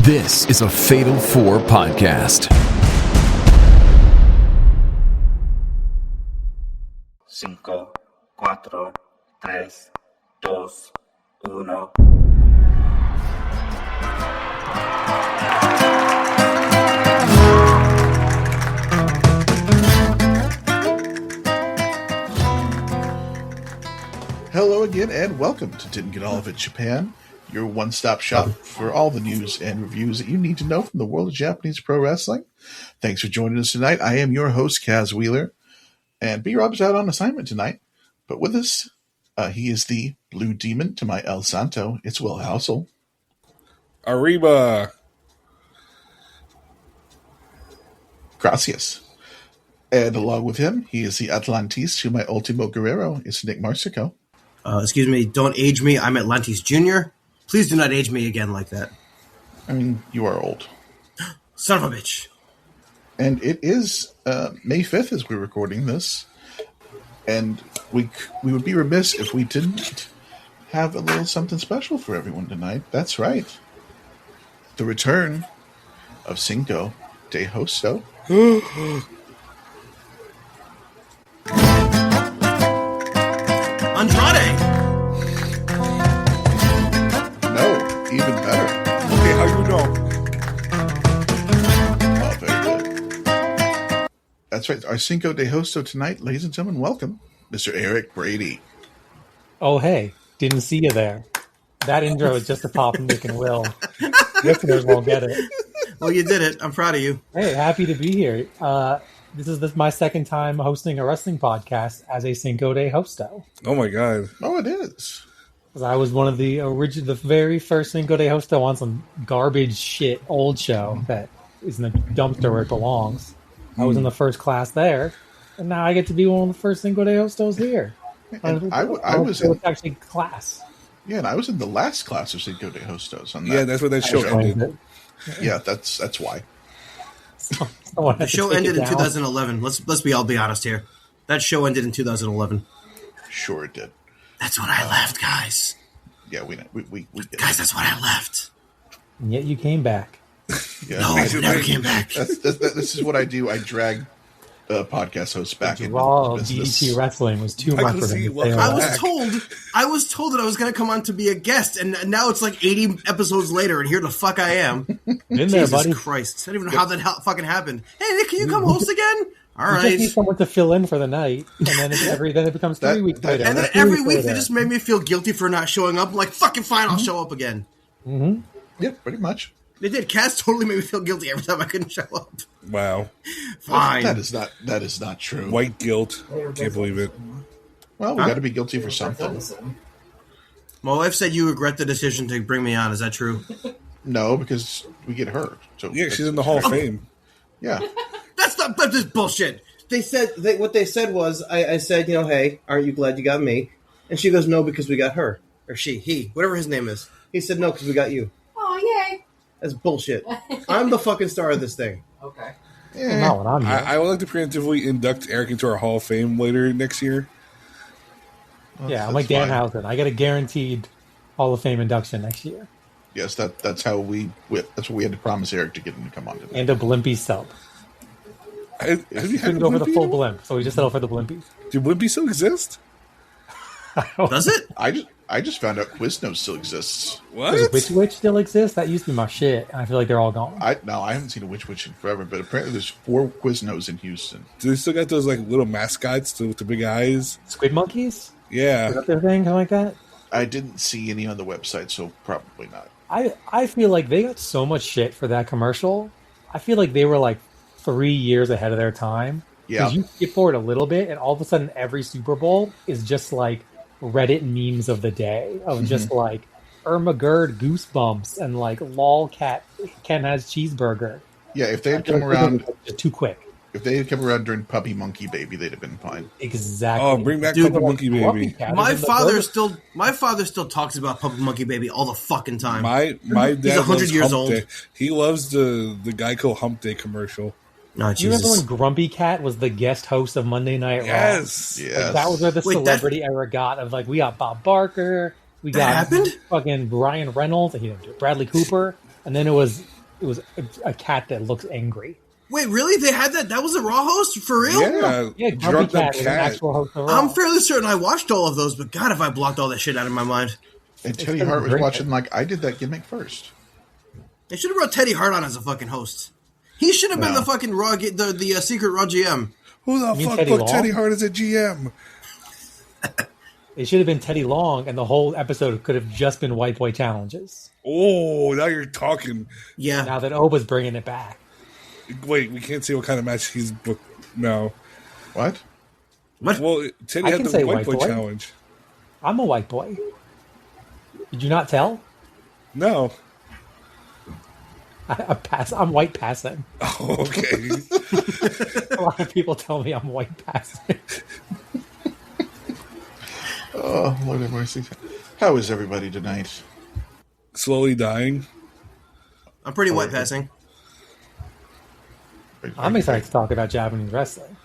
This is a Fatal 4 podcast. Cinco, cuatro, tres, dos, uno. Hello again, and welcome to Didn't Get All of It Japan, your one-stop shop for all the news and reviews that you need to know from the world of Japanese pro wrestling. Thanks for joining us tonight. I am your host, Kaz Wheeler, and B-Rob's out on assignment tonight. But with us, he is the Blue Demon to my El Santo. It's Will Housel. Arriba. Gracias. And along with him, he is the Atlantis to my Ultimo Guerrero. It's Nick Marsico. Excuse me, don't age me. I'm Atlantis Jr. Please do not age me again like that. I mean, you are old. Son of a bitch. And it is May 5th as we're recording this. And we would be remiss if we didn't have a little something special for everyone tonight. That's right. The return of Cinco de Hosto. Andrade! No, even better. Okay, how you know? Oh, very good. That's right. Our Cinco de Hosto tonight, ladies and gentlemen, welcome, Mr. Eric Brady. Oh, hey, didn't see you there. That intro is just to pop Nick and Will. Listeners won't get it. Well, you did it. I'm proud of you. Hey, happy to be here. This is my second time hosting a wrestling podcast as a Cinco de Hosto. Oh my god. Oh, it is. Because I was one of the very first Cinco de Hosto on some garbage shit old show that is in the dumpster where it belongs. I was in the first class there, and now I get to be one of the first Cinco de Hostos here. And I was in, actually class. yeah, and I was in the last class of Cinco de Hostos. On that. Yeah, that's what that show ended. Yeah, that's why. The show ended in 2011. Let's be honest here. That show ended in 2011. Sure it did. That's when I left, guys. Yeah, we did. Guys, that's when I left. And yet you came back. Yeah. No, I never came back. This is what I do. I drag podcast hosts back into Raw the business. DDT wrestling was too I much can for them see to what- stay I alive. was told that I was going to come on to be a guest, and now it's like 80 episodes later, and here the fuck I am. In there, Jesus buddy. Christ. I don't even know how that fucking happened. Hey, Nick, can you come host again? All You just need right. someone to fill in for the night, and then it becomes 3 weeks later. And then Then 3 every weeks week later. they just made me feel guilty for not showing up. I'm like, fucking fine, I'll show up again. Yeah, pretty much. They did. Cass totally made me feel guilty every time I couldn't show up. Wow. Fine. That is not true. White guilt. Can't believe it. Well, we got to be guilty for something. My wife said you regret the decision to bring me on. Is that true? No, because we get hurt. So Yeah, she's in the Hall of Fame. yeah. That's just bullshit. They said what they said was I said, hey, aren't you glad you got me? And she goes, no, because we got her. Or he, whatever his name is. He said, no, because we got you. Oh, yay. That's bullshit. I'm the fucking star of this thing. Okay. Not when I'm here. I would like to preemptively induct Eric into our Hall of Fame later next year. Yeah, I'm That's like Dan fine. Housen. I get a guaranteed Hall of Fame induction next year. Yes, that's how that's what we had to promise Eric to get him to come on today. And a Blimpie sub. Have you had Couldn't go for the Wimpy full anymore? blimp, so we just settled for the Blimpies. Do Wimpy still exist? Does it? I just found out Quiznos still exists. What? Does Witch Witch still exist? That used to be my shit, and I feel like they're all gone. I haven't seen a Witch in forever, but apparently there's 4 Quiznos in Houston. Do they still got those like little mascots with the big eyes? Squid Monkeys? Is Yeah. that their thing? Something like that? I didn't see any on the website, so probably not. I feel like they got so much shit for that commercial. I feel like they were like 3 years ahead of their time. Yeah. Because you skip forward a little bit, and all of a sudden every Super Bowl is just like Reddit memes of the day of just like Irma Gerd goosebumps and like lol cat Ken has cheeseburger. Yeah, if they had come around, Just too quick. if they had come around during Puppy Monkey Baby, they'd have been fine. Exactly. Oh, bring back Dude, Puppy Monkey Baby. My father still talks about Puppet Monkey Baby all the fucking time. My dad He's 100 loves years Hump old. Day. He loves the Geico Hump Day commercial. Oh, Do you remember Jesus. when Grumpy Cat was the guest host of Monday Night Raw? Yes. Yes. Like, that was where the Wait, celebrity era got of like we got Bob Barker, we That got happened? fucking Ryan Reynolds, he didn't do it, Bradley Cooper, and then it was it was a cat that looks angry. Wait, really? They had that? That was a Raw host? For real? Yeah, Grumpy Cat was an actual host of Raw. I'm fairly certain I watched all of those, but God, have I blocked all that shit out of my mind. And Teddy Hart was watching like, I did that gimmick first. They should have brought Teddy Hart on as a fucking host. He should have been the fucking Raw, the secret Raw GM. Who the fuck booked Teddy Hart as a GM? It should have been Teddy Long, and the whole episode could have just been White Boy challenges. Oh, now you're talking. Yeah. Now that Oba's bringing it back. Wait, we can't say what kind of match he's booked. No. What? Well, Teddy had the White Boy challenge. I'm a white boy. Did you not tell? No. I'm white passing. Oh, okay. A lot of people tell me I'm white passing. Oh, Lord have mercy. How is everybody tonight? Slowly dying. I'm pretty white passing. I'm excited to talk about Japanese wrestling.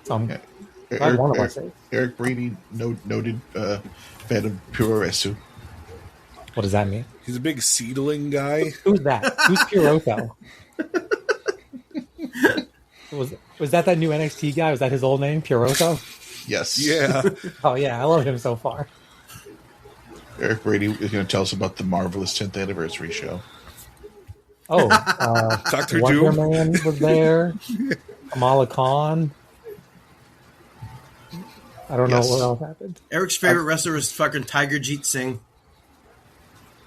So I'm glad one of us is. Eric Brady, noted fan of Puroresu. What does that mean? He's a big seedling guy. Who's that? Who's Puroto? Was that new NXT guy? Was that his old name, Puroto? Yes. Yeah. Oh, yeah. I love him so far. Eric Brady is going to tell us about the marvelous 10th anniversary show. Oh, Dr. Wonder Doom Man was there. Kamala Khan. I don't know what else happened. Eric's favorite wrestler is fucking Tiger Jeet Singh.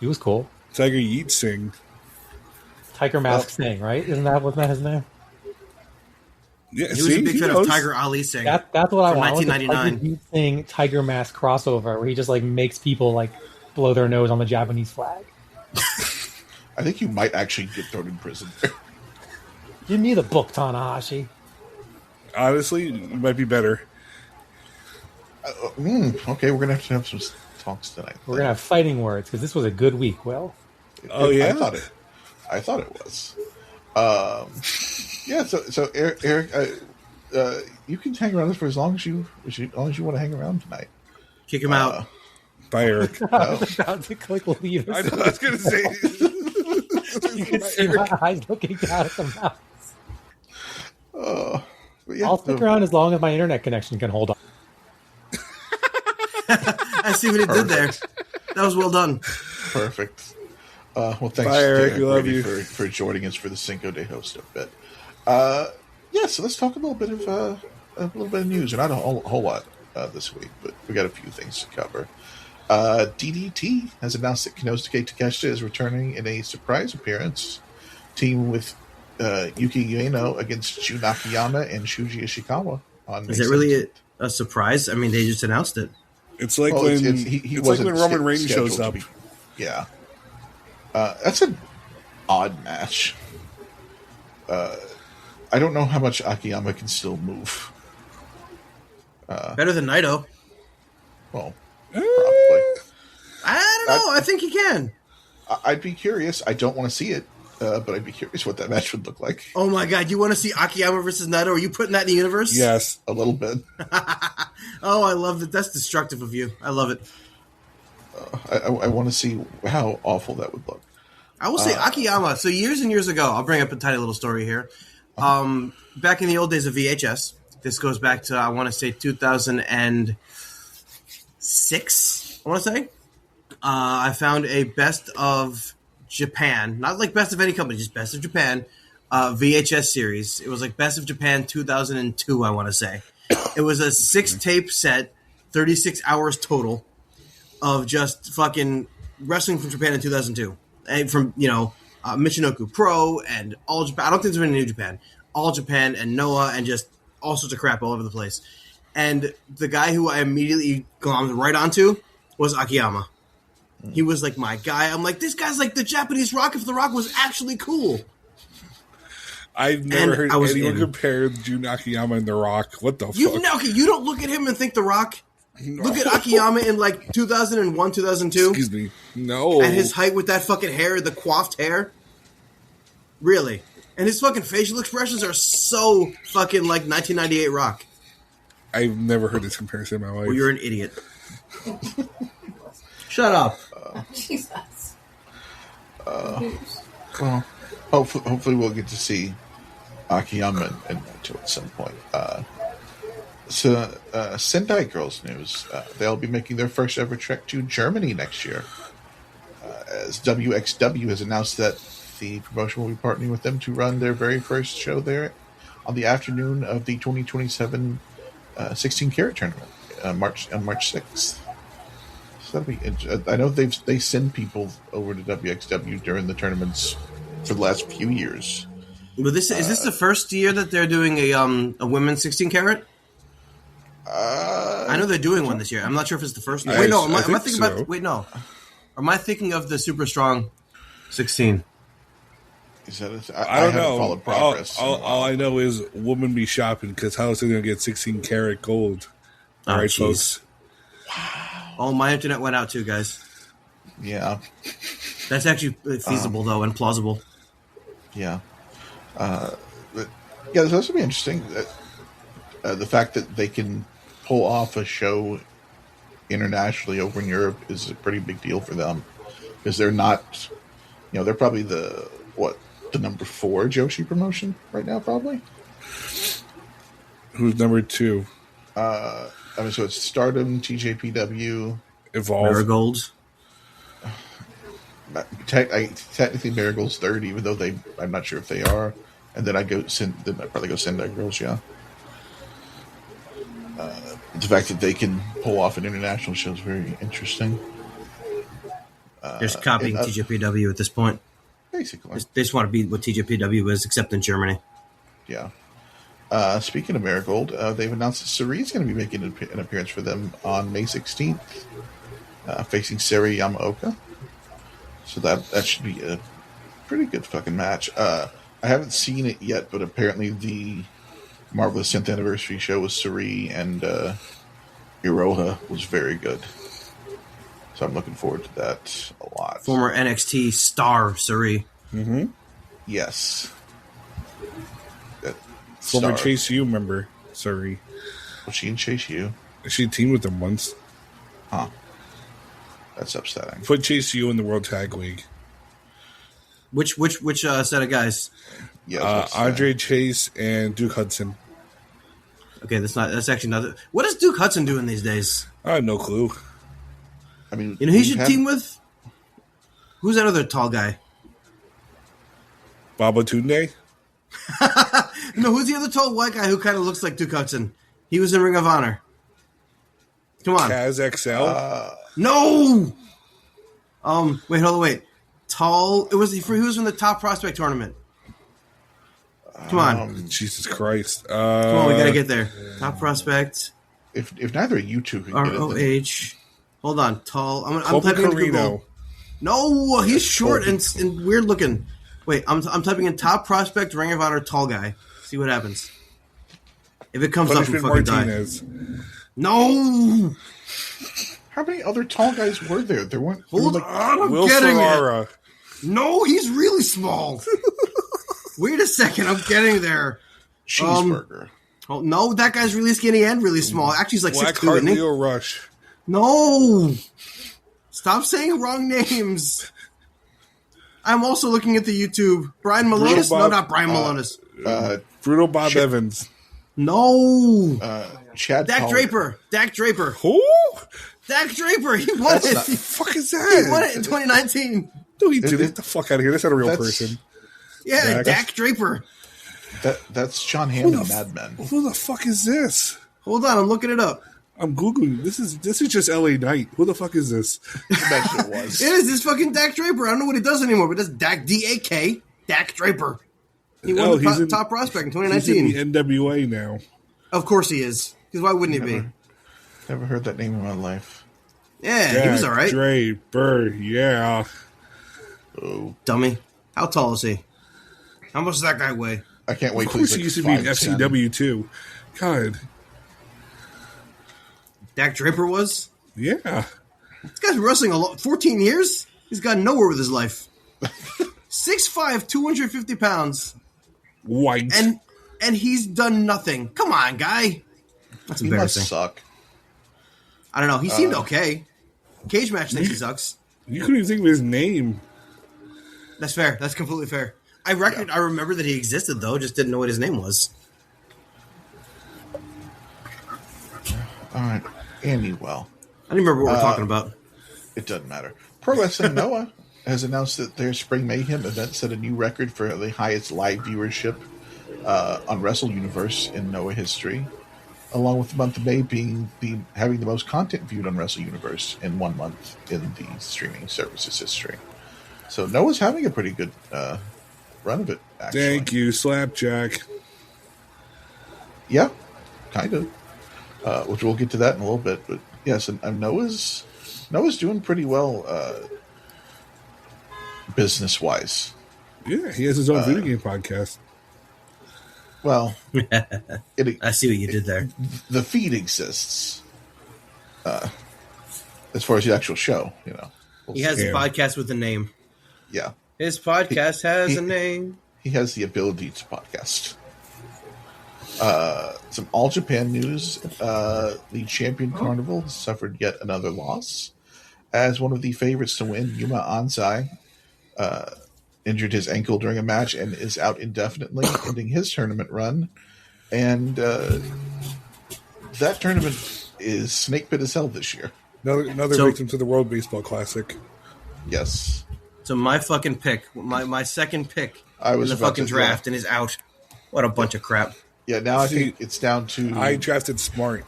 He was cool. Tiger Yeet Singh. Tiger Mask Singh, right? Wasn't that his name? Yeah, he was a big fan of Tiger Ali Singh. That's what I want. 1999. Tiger Tiger Mask crossover where he just makes people blow their nose on the Japanese flag. I think you might actually get thrown in prison. Give me the book, Tanahashi. Honestly, it might be better. Okay, we're going to have some talks tonight. We're going to have fighting words because this was a good week, Will. Oh, yeah? I thought it was. Yeah, so Eric, you can hang around for as long as you want to hang around tonight. Kick him out. Bye, Eric. I was about to click leave. I was going to say. You can see my eyes looking down at the mouse. I'll stick around as long as my internet connection can hold on. I see what he did there. That was well done. Perfect. Well, thanks, Bye, Eric. We love you for joining us for the Cinco de Host bit. So let's talk a little bit of news, and not a whole lot this week, but we got a few things to cover. DDT has announced that Konosuke Takeshita is returning in a surprise appearance, teaming with Yuki Ueno against Jun Akiyama and Shuji Ishikawa on May Is it really a surprise? I mean, they just announced it. It's like it's like when Roman Reigns shows up. Yeah. That's an odd match. I don't know how much Akiyama can still move. Better than Naito. Well, probably. I don't know. I think he can. I'd be curious. I don't want to see it, but I'd be curious what that match would look like. Oh my god, you want to see Akiyama versus Naito? Are you putting that in the universe? Yes. A little bit. Oh, I love it. That's destructive of you. I love it. I want to see how awful that would look. I will say Akiyama. So years and years ago, I'll bring up a tiny little story here. Back in the old days of VHS, this goes back to, I want to say, 2006, I want to say. I found a Best of Japan, not like Best of any company, just Best of Japan VHS series. It was like Best of Japan 2002, I want to say. It was a 6-tape set, 36 hours total, of just fucking wrestling from Japan in 2002. And from, Michinoku Pro and All Japan. I don't think there's been a New Japan. All Japan and Noah and just all sorts of crap all over the place. And the guy who I immediately glommed right onto was Akiyama. He was like my guy. I'm like, this guy's like the Japanese Rock if the Rock was actually cool. I've never heard anyone compare Jun Akiyama and The Rock. What the fuck? You don't look at him and think The Rock. No. Look at Akiyama in like 2001, 2002. Excuse me. No. At his height with that fucking hair, the coiffed hair. Really. And his fucking facial expressions are so fucking like 1998 Rock. I've never heard this comparison in my life. Well, you're an idiot. Shut up. Jesus. Well, hopefully we'll get to see Akiyama and Naito at some point. Sendai Girls news. They'll be making their first ever trek to Germany next year. As WXW has announced that the promotion will be partnering with them to run their very first show there on the afternoon of the 2027 16 Carat tournament on March 6th. So that'll be. I know they send people over to WXW during the tournaments for the last few years. But is this the first year that they're doing a women's 16 carat? I know they're doing one this year. I'm not sure if it's the first year. Wait, no. Am I thinking so. About? Wait, no. Am I thinking of the Super Strong 16? Is that I don't know. Followed progress all I know is women be shopping because how is they going to get 16 karat gold? All right, folks. Wow. Oh, my internet went out too, guys. Yeah. That's actually feasible, though, and plausible. Yeah. This will be interesting. The fact that they can pull off a show internationally over in Europe is a pretty big deal for them. Because they're not, they're probably the number 4 Joshi promotion right now, probably. Who's number 2? So it's Stardom, TJPW, Evolve, Marigold. Technically, Marigold's 3rd, even though I'm not sure if they are. And then I probably go Sendai Girls, yeah. The fact that they can pull off an international show is very interesting. They're just copying TJPW at this point. Basically. They just want to be what TJPW is, except in Germany. Yeah. Speaking of Marigold, they've announced that Sari's going to be making an appearance for them on May 16th, facing Sari Yamaoka. So that should be a pretty good fucking match. I haven't seen it yet, but apparently the Marvelous 10th Anniversary show with Sari and Iroha was very good. So I'm looking forward to that a lot. Former NXT star Sari. Mm-hmm. Yes. Former Chase U member, Sari. Was she in Chase U? She teamed with them once. Huh. That's upsetting. Put Chase U in the World Tag League. Which set of guys? Yeah, Andre Chase and Duke Hudson. Okay, that's actually not. What is Duke Hudson doing these days? I have no clue. I mean, he should team with. Who's that other tall guy? Baba Tunde? No, who's the other tall white guy who kind of looks like Duke Hudson? He was in Ring of Honor. Come on. Kaz XL? No! Wait. Tall. He was in the Top Prospect tournament. Come on. Jesus Christ. Come on, we gotta get there. Top Prospect. If neither of you two can get it. ROH. Hold on. Tall. I'm Colby typing into Carino. Google. No, he's short and weird looking. Wait, I'm typing in Top Prospect Ring of Honor tall guy. See what happens. If it comes Punishment up, I'm fucking Martinez. die. No! How many other tall guys were there? There weren't. Hold on, I'm Will getting Ferrara. it. No, he's really small. Wait a second, I'm getting there. Cheeseburger. Oh no, that guy's really skinny and really small. Actually, he's like 6'2", isn't he? Leo Rush. No! Stop saying wrong names. I'm also looking at the YouTube. Brian Malonis? No, not Brian Malonis. Brutal Bob Evans. No. Chad Dak Collyer. Draper. Who? Dak Draper. He won it. The fuck is that? He won it in 2019. No, he didn't. Get the fuck out of here. That's not a real person. Yeah, Dak Draper. That's John Hamm in Mad Men. Who the fuck is this? Hold on, I'm looking it up. I'm Googling. This is just LA Knight. Who the fuck is this? It was. It is this fucking Dak Draper. I don't know what he does anymore, but that's Dak, D-A-K, Dak Draper. He won the top prospect in 2019. He's in the NWA now. Of course he is. Because why wouldn't he be? Never heard that name in my life. Yeah, he was all right. Draper, yeah. Oh, dummy. How tall is he? How much does that guy weigh? I can't wait. Of course, he used to be in FCW too. God. Dak Draper was? Yeah. This guy's been wrestling 14 years. He's gotten nowhere with his life. 6'5", 250 pounds. White. And he's done nothing. Come on, guy. That's embarrassing. He must suck. I don't know. He seemed okay. Cage Match thinks he sucks. You couldn't even think of his name. That's fair. That's completely fair. I remember that he existed, though. Just didn't know what his name was. All right. Andy, well. I don't remember what we're talking about. It doesn't matter. Pro Wrestling Noah has announced that their Spring Mayhem event set a new record for the highest live viewership on Wrestle Universe in Noah history, along with the month of May having the most content viewed on Wrestle Universe in 1 month in the streaming services history. So Noah's having a pretty good run of it, actually. Thank you, Slapjack. Yeah, kind of. Which we'll get to that in a little bit. But yes, and Noah's doing pretty well business-wise. Yeah, he has his own video game podcast. Well, I see what you did there. The feed exists. As far as the actual show, you know. He has a podcast with a name. Yeah. His podcast has a name. He has the ability to podcast. Some All Japan news. The Champion Carnival suffered yet another loss. As one of the favorites to win, Yuma Ansai injured his ankle during a match and is out indefinitely, ending his tournament run. And that tournament is snake bit as hell this year. Another victim to the World Baseball Classic. Yes. So my fucking pick, my second pick in the fucking draft, and is out. What a bunch of crap. Yeah, now I think it's down to... I drafted smart.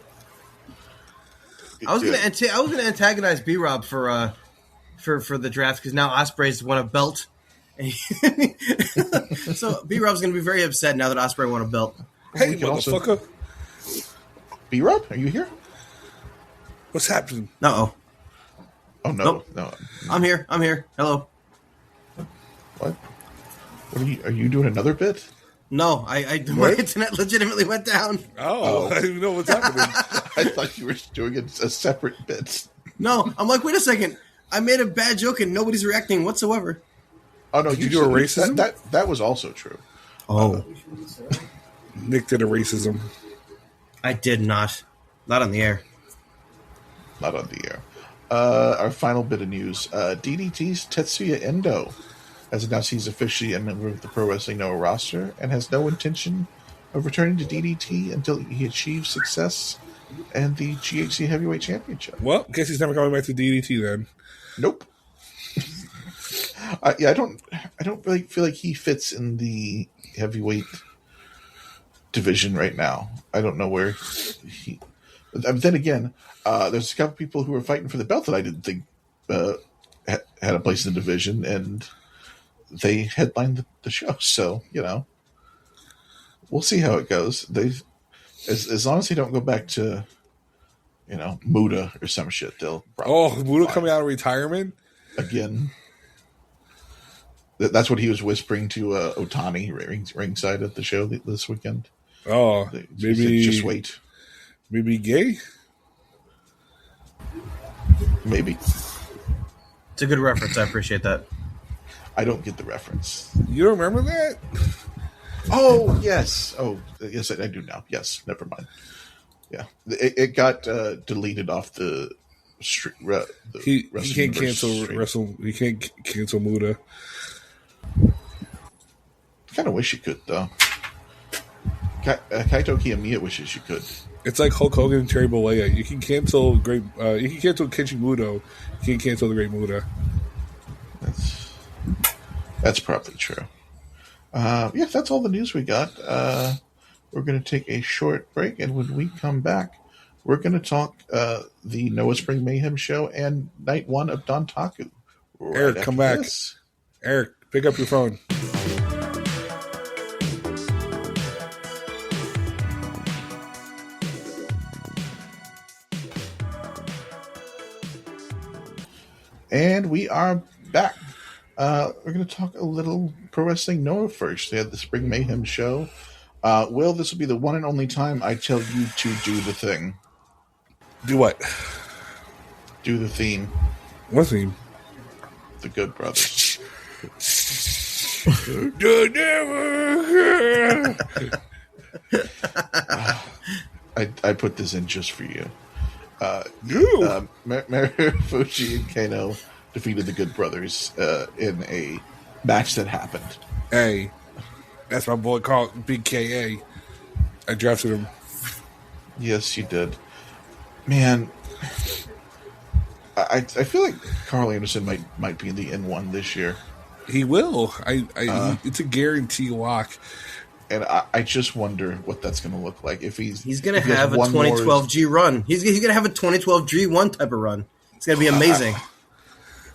I was gonna antagonize B-Rob for the draft because now Ospreay's won a belt. So B-Rob's gonna be very upset now that Ospreay won a belt. Hey, motherfucker! B-Rob, are you here? What's happening? Uh-oh. Oh no, Nope. no. I'm here. Hello. What are you doing another bit? No, my internet legitimately went down. Oh, I didn't even know what's happening. I thought you were doing a separate bit. No, I'm like, wait a second. I made a bad joke and nobody's reacting whatsoever. Oh no, Did you do a racism? That was also true. Oh. Nick did a racism. I did not. Not on the air. Not on the air. Our final bit of news. DDT's Tetsuya Endo has announced he's officially a member of the Pro Wrestling Noah roster and has no intention of returning to DDT until he achieves success and the GHC Heavyweight Championship. Well, guess he's never coming back to DDT then. Nope. I don't really feel like he fits in the heavyweight division right now. I don't know where he... Then again, there's a couple people who are fighting for the belt that I didn't think had a place in the division, and they headlined the show. So, you know, we'll see how it goes. As long as they don't go back to, you know, Muda or some shit, they'll probably Muda coming out of retirement? Again. That's what he was whispering to Otani ringside at the show this weekend. Oh, maybe just wait. Maybe gay? Maybe. It's a good reference. I appreciate that. I don't get the reference. You don't remember that? Oh, yes. Oh, yes, I do now. Yes, never mind. Yeah. It got deleted off the he can't cancel he can't cancel Muda. Kind of wish you could, though. Kaito Kiyomiya wishes you could. It's like Hulk Hogan and Terry Bollea. You can cancel you can cancel Kenshi Muto. You can't cancel the Great Muda. That's probably true. Yeah, that's all the news we got. We're going to take a short break, and when we come back, we're going to talk the Noah Spring Mayhem show and night 1 of Dontaku. Eric, come back. Eric, pick up your phone. And we are back. We're going to talk a little Pro Wrestling Noah first. They had the Spring Mayhem show. Will, this will be the one and only time I tell you to do the thing. Do what? Do the theme. What theme? The Good Brothers. I put this in just for you. Marufuji and Kano defeated the Good Brothers in a match that happened. Hey, That's my boy called Big KA. I drafted him. Yes, you did. Man, I feel like Carl Anderson might be in the N1 this year. He will. It's a guarantee lock. And I just wonder what that's going to look like. If he's going to have a 2012 G run. He's going to have a 2012 G1 type of run. It's going to be amazing.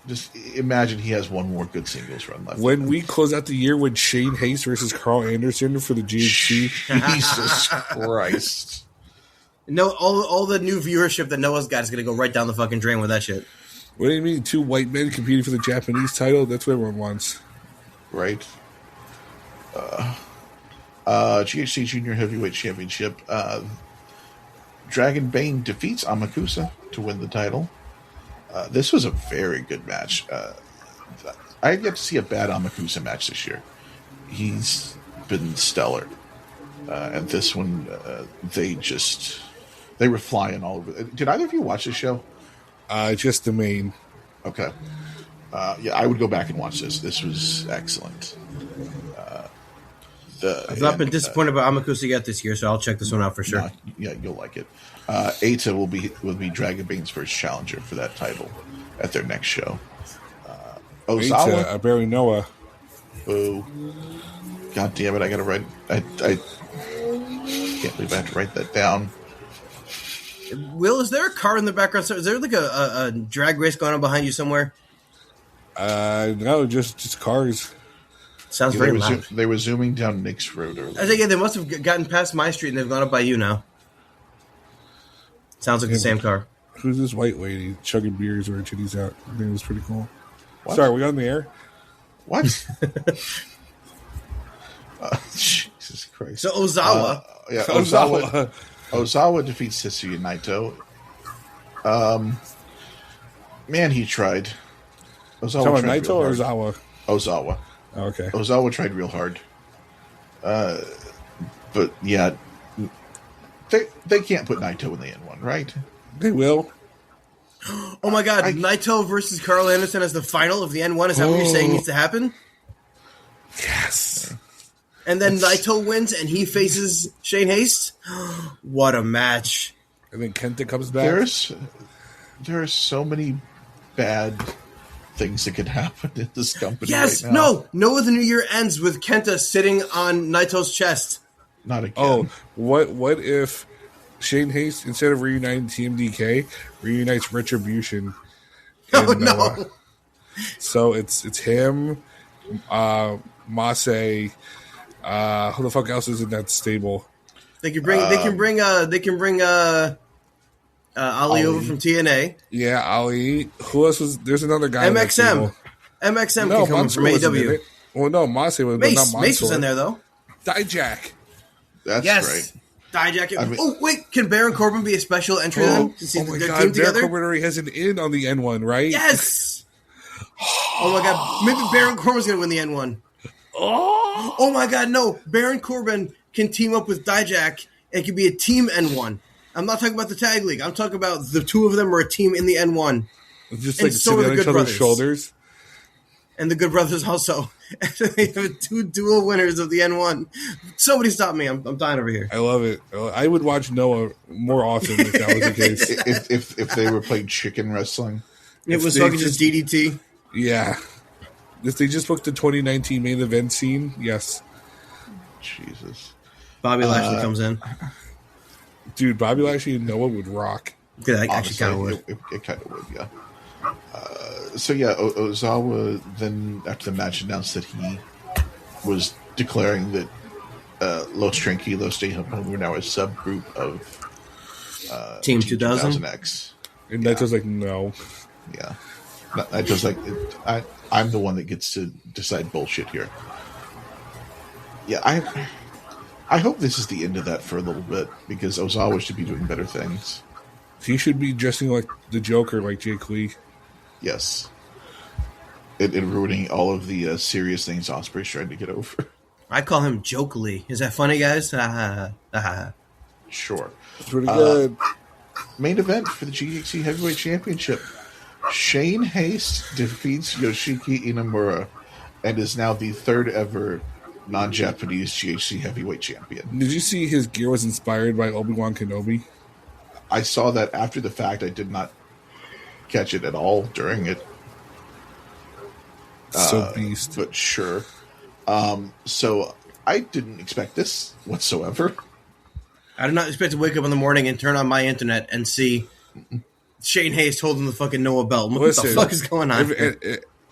Just imagine he has one more good singles run left. When we close out the year with Shane Hayes versus Carl Anderson for the GHC. Jesus Christ. No, all the new viewership that Noah's got is going to go right down the fucking drain with that shit. What do you mean, 2 white men competing for the Japanese title? That's what everyone wants. Right. GHC Junior Heavyweight Championship. Dragon Bane defeats Amakusa to win the title. This was a very good match. I have yet to see a bad Amakusa match this year. He's been stellar. And this one, they were flying all over. Did either of you watch this show? Just the main. Okay. Yeah, I would go back and watch this. This was excellent. I've not been disappointed about Amakusa yet this year, so I'll check this one out for sure. Yeah, you'll like it. Eita will be Dragon Bane's first challenger for that title at their next show. Ozawa, I barely know her. Boo! God damn it! I gotta write. I can't believe I have to write that down. Will, is there a car in the background? Is there like a drag race going on behind you somewhere? No, just cars. Sounds very loud. They were zooming down Nick's Road earlier. I think they must have gotten past my street and they've gone up by you now. Sounds like the same car. Who's this white lady chugging beers or titties out? I think it was pretty cool. What? Sorry, are we on the air? What? Jesus Christ. So Ozawa. Ozawa defeats Tetsuya Naito. Man, he tried. Ozawa tried Naito or Ozawa? Ozawa. Oh, okay. Ozawa tried real hard. But yeah, they can't put Naito in the N1, right? They will. Oh my God, Naito versus Carl Anderson as the final of the N1. Is that what you're saying needs to happen? Yes. And then Naito wins and he faces Shane Hayes. What a match. And then Kenta comes back. There are so many bad things that could happen in this company yes, right now. No, the new year ends with Kenta sitting on Naito's chest. Not again. Oh, what if Shane Hayes, instead of reuniting TMDK, reunites Retribution? Oh, no. So it's him, Masay, who the fuck else is in that stable? They can bring Ali over from TNA. Yeah, Ali. Who else was? There's another guy. MXM. MXM can come from AEW. Well, no, Masay was Mace. not Mace was in there though. Dijak. That's yes. right. Dijak. I mean, wait, can Baron Corbin be a special entry then? To see oh my their God, team together? Baron Corbin already has an in on the N1, right? Yes. Oh my God, maybe Baron Corbin's gonna win the N1. Oh my God, no! Baron Corbin can team up with Dijak and it can be a team N1. I'm not talking about the tag league. I'm talking about the two of them are a team in the N1. Just and like so sitting on each other's shoulders. And the Good Brothers also. They have 2 dual winners of the N1. Somebody stop me. I'm dying over here. I love it. I would watch Noah more often if that was the case. if they were playing chicken wrestling. It was fucking just DDT. Yeah. If they just booked the 2019 main event scene, yes. Jesus. Bobby Lashley comes in. Dude, Bobby Lashley and Noah would rock. Yeah, that actually kind of would. It kind of would, yeah. So yeah, Ozawa then after the match announced that he was declaring that Los Tranquilos de Japón were now a subgroup of Team 2000 X. And Naito's like, no. Yeah. Naito's like, I'm the one that gets to decide bullshit here. Yeah, I hope this is the end of that for a little bit because Ozawa should be doing better things. He should be dressing like the Joker, like Jake Lee. Yes. And ruining all of the serious things Ospreay's trying to get over. I call him Joke Lee. Is that funny, guys? Sure. Pretty good. Main event for the GHC Heavyweight Championship. Shane Hayes defeats Yoshiki Inamura and is now the third ever non-Japanese GHC heavyweight champion. Did you see his gear was inspired by Obi-Wan Kenobi? I saw that after the fact. I did not catch it at all during it. So beast. But sure. So I didn't expect this whatsoever. I did not expect to wake up in the morning and turn on my internet and see Shane Hayes holding the fucking Noah belt. What the fuck is going on?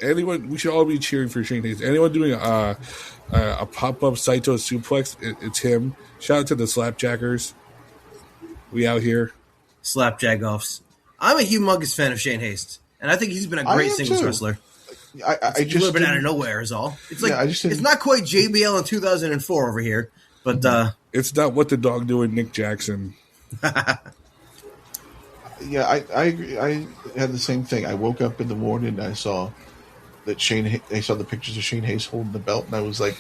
Anyone, we should all be cheering for Shane Hayes. Anyone doing a pop-up Saito suplex, it's him. Shout out to the Slapjackers. We out here. Slapjack-offs. I'm a humongous fan of Shane Hayes, and I think he's been a great singles wrestler. I just a little bit out of nowhere is all. It's like it's not quite JBL in 2004 over here, but it's not what the dog doing, Nick Jackson. Yeah, I agree. I had the same thing. I woke up in the morning and I saw that I saw the pictures of Shane Hayes holding the belt, and I was like,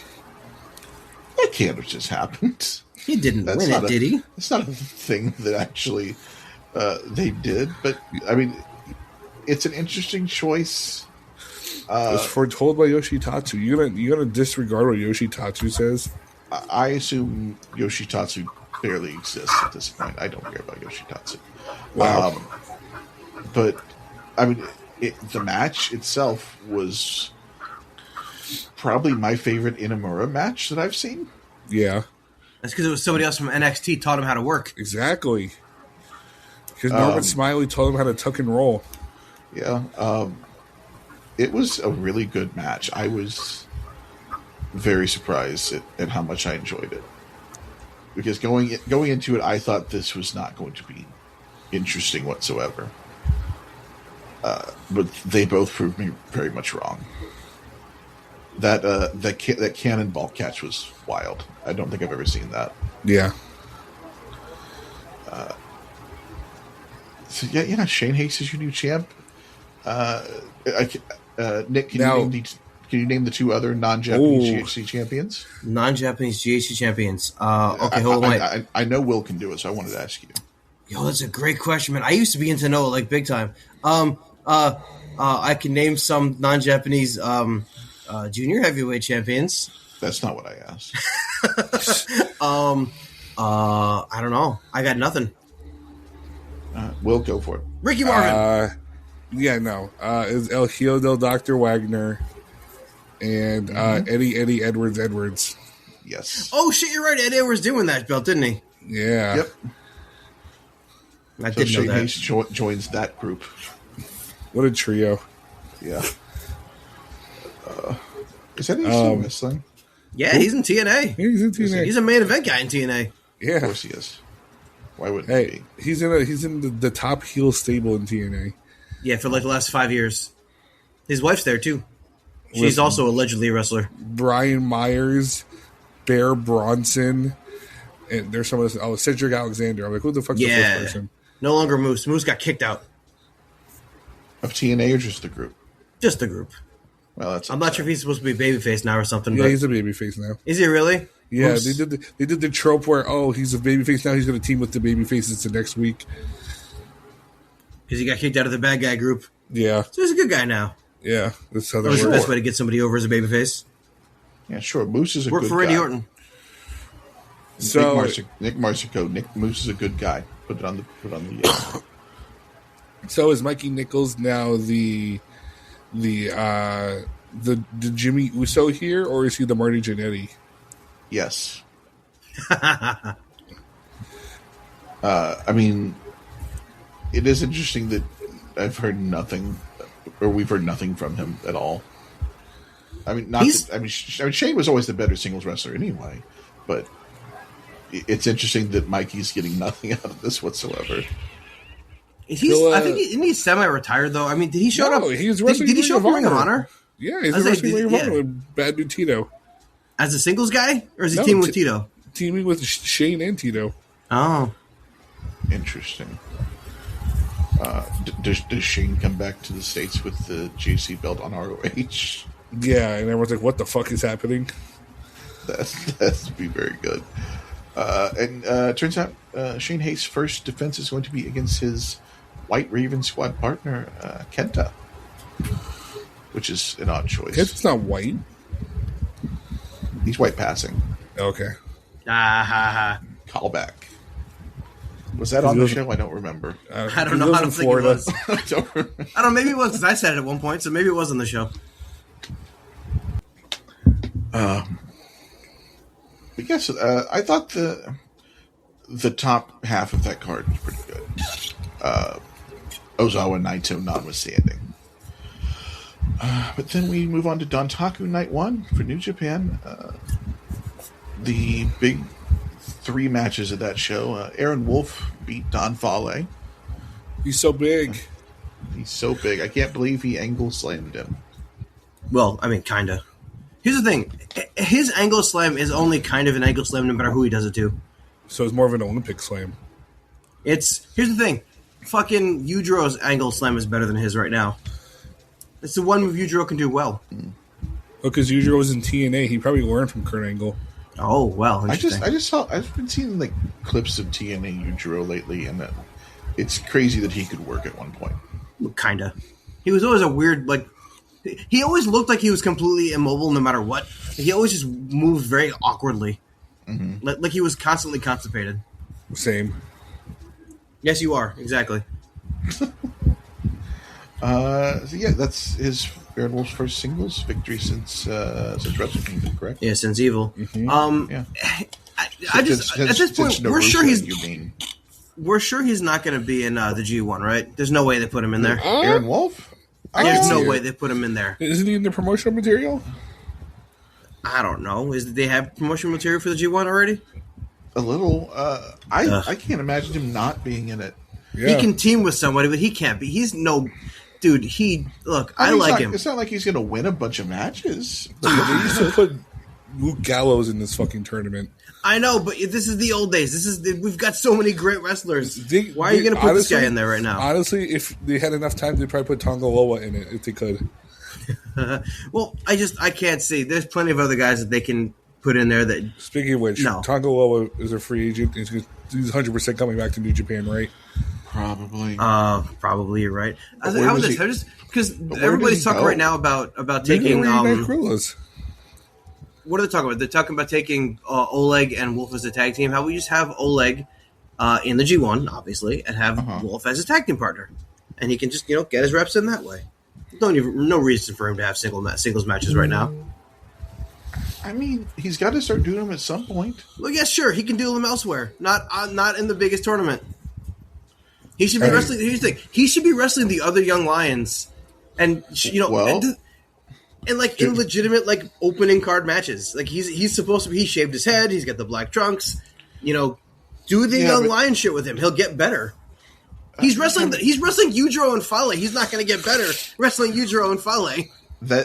that can't have just happened. He didn't win it, did he? It's not a thing that actually they did, but I mean, it's an interesting choice. It was foretold by Yoshitatsu. You gonna disregard what Yoshitatsu says? I assume Yoshitatsu barely exists at this point. I don't care about Yoshitatsu. Wow. But I mean, the match itself was probably my favorite Inamura match that I've seen. Yeah, that's because it was somebody else from NXT taught him how to work. Exactly. Because Norman Smiley told him how to tuck and roll. Yeah. It was a really good match. I was very surprised at how much I enjoyed it. Because going into it, I thought this was not going to be interesting whatsoever. But they both proved me very much wrong. That cannonball catch was wild. I don't think I've ever seen that. Yeah. So yeah. Shane Hayes is your new champ. Nick, can you name the two other non-Japanese GHC champions? Non-Japanese GHC champions. Okay, hold on. I know Will can do it, so I wanted to ask you. Yo, that's a great question, man. I used to be into Noah like big time. I can name some non-Japanese junior heavyweight champions. That's not what I asked. I don't know. I got nothing. Will, go for it. Ricky Marvin. Is El Hijo del Dr. Wagner and Eddie Edwards. Yes. Oh, shit, you're right. Eddie Edwards doing that belt, didn't he? Yeah. Yep. I didn't know that. Hayes joins that group. What a trio. Yeah. Is that still wrestling? Yeah, he's in TNA. He's in TNA. He's a main event guy in TNA. Yeah. Of course he is. Why wouldn't he be? He's in the top heel stable in TNA. Yeah, for like the last 5 years. His wife's there, too. She's also allegedly a wrestler. Brian Myers, Bear Bronson, and there's some of this. Cedric Alexander. I'm like, who the fuck's the first person? No longer Moose. Moose got kicked out. Of TNA or just the group? Just the group. Well, I'm not sure if he's supposed to be babyface now or something. Yeah, but he's a babyface now. Is he really? Yeah, Moose? they did the trope where he's a babyface now. He's going to team with the babyfaces the next week because he got kicked out of the bad guy group. Yeah, so he's a good guy now. Yeah, that's how that works. works. The best way to get somebody over as a babyface. Yeah, sure. Moose is a Work good for Randy guy. Orton. So Nick Marsico. Nick Moose is a good guy. Put it on the. So is Mikey Nichols now the Jimmy Uso here, or is he the Marty Jannetty? Yes. I mean, it is interesting that we've heard nothing from him at all. I mean, Shane was always the better singles wrestler anyway, but it's interesting that Mikey's getting nothing out of this whatsoever. I think isn't he semi-retired though? I mean, did he show up? He's wrestling. Did he show up in Ring of Honor? Yeah, he's wrestling Ring of Honor with Bad Dude Tito. As a singles guy, or is he teaming with Tito? Teaming with Shane and Tito. Oh, interesting. Does Shane come back to the States with the JC belt on ROH? Yeah, and everyone's like, "What the fuck is happening?" That's be very good. And turns out Shane Hayes' first defense is going to be against his White Raven squad partner, Kenta, which is an odd choice. Kenta's not white. He's white passing. Okay. Callback. Was that on the show? I don't remember. I don't know. I don't think it was. I don't remember. I don't know. Maybe it was because I said it at one point, so maybe it was on the show. But yes, I thought the top half of that card was pretty good. Ozawa Naito notwithstanding. But then we move on to Dontaku Night 1 for New Japan. The big 3 matches of that show. Aaron Wolf beat Don Fale. He's so big. He's so big. I can't believe he angle slammed him. Well, I mean, kind of. Here's the thing. His angle slam is only kind of an angle slam no matter who he does it to. So it's more of an Olympic slam. Here's the thing. Fucking Yujiro's angle slam is better than his right now. It's the one move Yujiro can do well. Well, because Yujiro was in TNA, he probably learned from Kurt Angle. Oh, well, interesting. I've been seeing like clips of TNA Yujiro lately, and it's crazy that he could work at one point. Kinda. He was always a weird, like, he always looked like he was completely immobile no matter what. He always just moved very awkwardly. Mm-hmm. Like he was constantly constipated. Same. Yes, you are. Exactly. So yeah, that's his Aaron Wolf's first singles victory since Wrestle Kingdom, correct? Yeah, since Evil. Mm-hmm. Yeah. At this point, we're sure he's not going to be in the G1, right? There's no way they put him in there. Aaron Wolf? There's no way they put him in there. Isn't he in the promotional material? I don't know. Did they have promotional material for the G1 already? A little. I can't imagine him not being in it. Yeah. He can team with somebody, but he can't be. He's no... Dude, I like him. It's not like he's going to win a bunch of matches. They used to put Luke Gallows in this fucking tournament. I know, but this is the old days. We've got so many great wrestlers. Why are you going to put this guy in there right now? Honestly, if they had enough time, they'd probably put Tonga Loa in it if they could. Well, I can't see. There's plenty of other guys that they can put in there. That Speaking of which, no. Tonga Loa is a free agent. He's 100% coming back to New Japan, right? Probably. Probably you're right. Because everybody's talking right now about taking. What are they talking about? They're talking about taking Oleg and Wolf as a tag team. How we just have Oleg in the G1, obviously, and have Wolf as a tag team partner, and he can just get his reps in that way. No reason for him to have singles matches right now. I mean, he's got to start doing them at some point. Well, yeah, sure, he can do them elsewhere, not in the biggest tournament. He should be wrestling. Here's the thing: he should be wrestling the other young lions, and and like in legitimate like opening card matches. Like he's supposed to be. He shaved his head. He's got the black trunks. Do the young lion shit with him. He'll get better. He's wrestling. He's wrestling Yujiro and Fale. He's not going to get better wrestling Yujiro and Fale.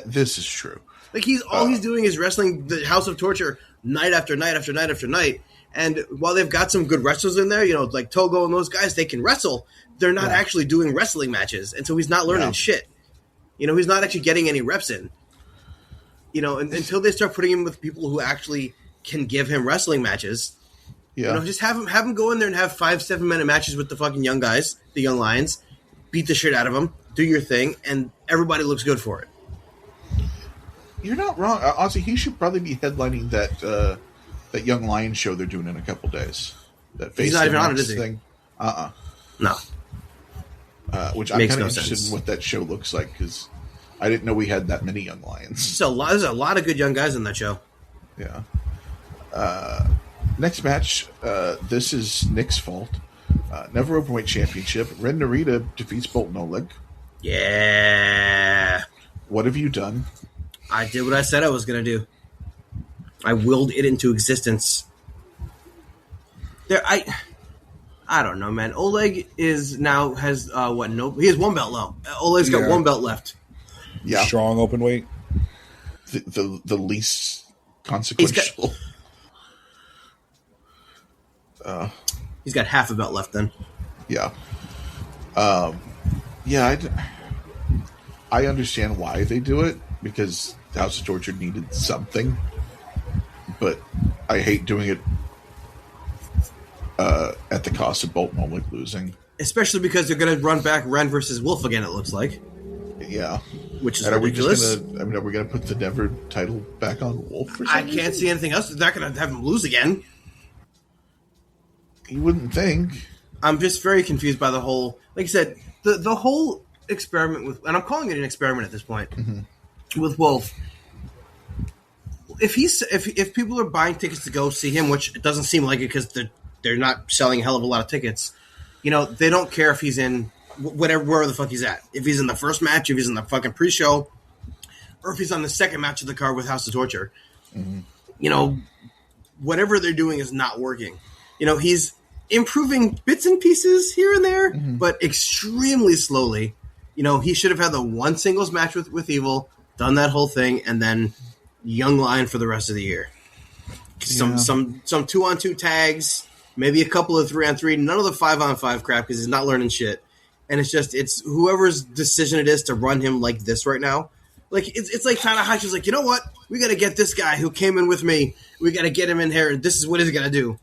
This is true. Like he's doing is wrestling the House of Torture night after night after night after night. And while they've got some good wrestlers in there, like Togo and those guys, they can wrestle. They're not actually doing wrestling matches, and so he's not learning shit. He's not actually getting any reps in. Until they start putting him with people who actually can give him wrestling matches. Yeah. Just have him go in there and have 5-7 minute matches with the fucking young guys, the young lions, beat the shit out of them, do your thing, and everybody looks good for it. You're not wrong. Honestly, he should probably be headlining that Young Lion show they're doing in a couple days. He's not even on it, is he? Thing. No. Which I'm kind of interested in what that show looks like, because I didn't know we had that many Young Lions. There's a lot of good young guys in that show. Yeah. Next match, this is Nick's fault. Never Openweight Championship. Ren Narita defeats Bolton Oleg. Yeah. What have you done? I did what I said I was going to do. I willed it into existence. I don't know, man. Oleg has he has one belt left. Oleg's got one belt left. Yeah. Strong open weight. The least consequential. He's got half a belt left then. Yeah. I understand why they do it, because House of Torture needed something, but I hate doing it at the cost of Bolton Oleg losing. Especially because they're going to run back Ren versus Wolf again, it looks like. Yeah. which is And ridiculous. are we gonna put the Denver title back on Wolf? For some I can't see anything else. They're not going to have him lose again. You wouldn't think. I'm just very confused by the whole, like I said, the whole experiment with, and I'm calling it an experiment at this point, with Wolf. If people are buying tickets to go see him, which it doesn't seem like it because they're not selling a hell of a lot of tickets, they don't care if he's in wherever the fuck he's at. If he's in the first match, if he's in the fucking pre-show, or if he's on the second match of the card with House of Torture. Whatever they're doing is not working. He's improving bits and pieces here and there, but extremely slowly. He should have had the one singles match with Evil, done that whole thing, and then Young Lion for the rest of the year. Some 2-on-2 tags, maybe a couple of 3-on-3, none of the 5-on-5 crap because he's not learning shit. And it's whoever's decision it is to run him like this right now. Like it's like Tanahashi's like, you know what? We got to get this guy who came in with me. We got to get him in here, and this is what he's gonna do.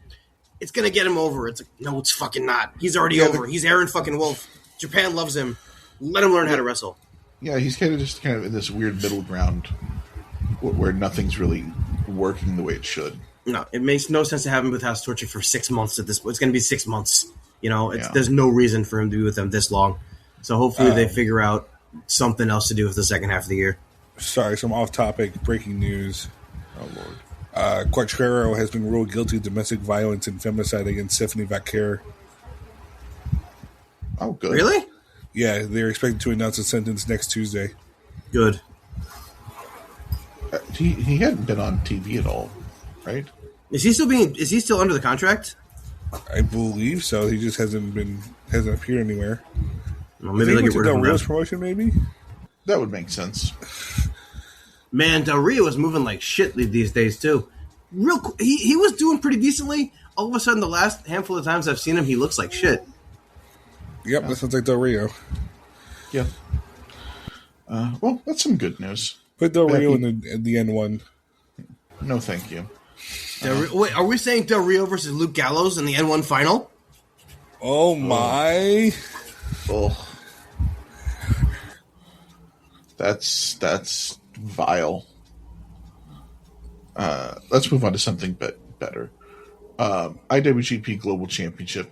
It's gonna get him over. It's like, no, it's fucking not. He's already over. He's Aaron fucking Wolf. Japan loves him. Let him learn how to wrestle. Yeah, he's kind of in this weird middle ground where nothing's really working the way it should. No, it makes no sense to have him with House of Torture for 6 months at this point. It's going to be 6 months. There's no reason for him to be with them this long. So hopefully they figure out something else to do with the second half of the year. Sorry, some off-topic breaking news. Oh, Lord. Quattrero has been ruled guilty of domestic violence and femicide against Stephanie Vaquer. Oh, good. Really? Yeah, they're expected to announce a sentence next Tuesday. Good. He hadn't been on TV at all, right? Is he still under the contract? I believe so. He just hasn't appeared anywhere. Well, maybe they get rid of him. Del Rio's promotion, maybe? That would make sense. Man, Del Rio is moving like shit these days too. He was doing pretty decently. All of a sudden, the last handful of times I've seen him, he looks like shit. Yep, that sounds like Del Rio. Yeah. Well, that's some good news. Put Del Rio in the N1. No, thank you. Wait, are we saying Del Rio versus Luke Gallows in the N1 final? Oh my! Oh, that's vile. Let's move on to something better. IWGP Global Championship.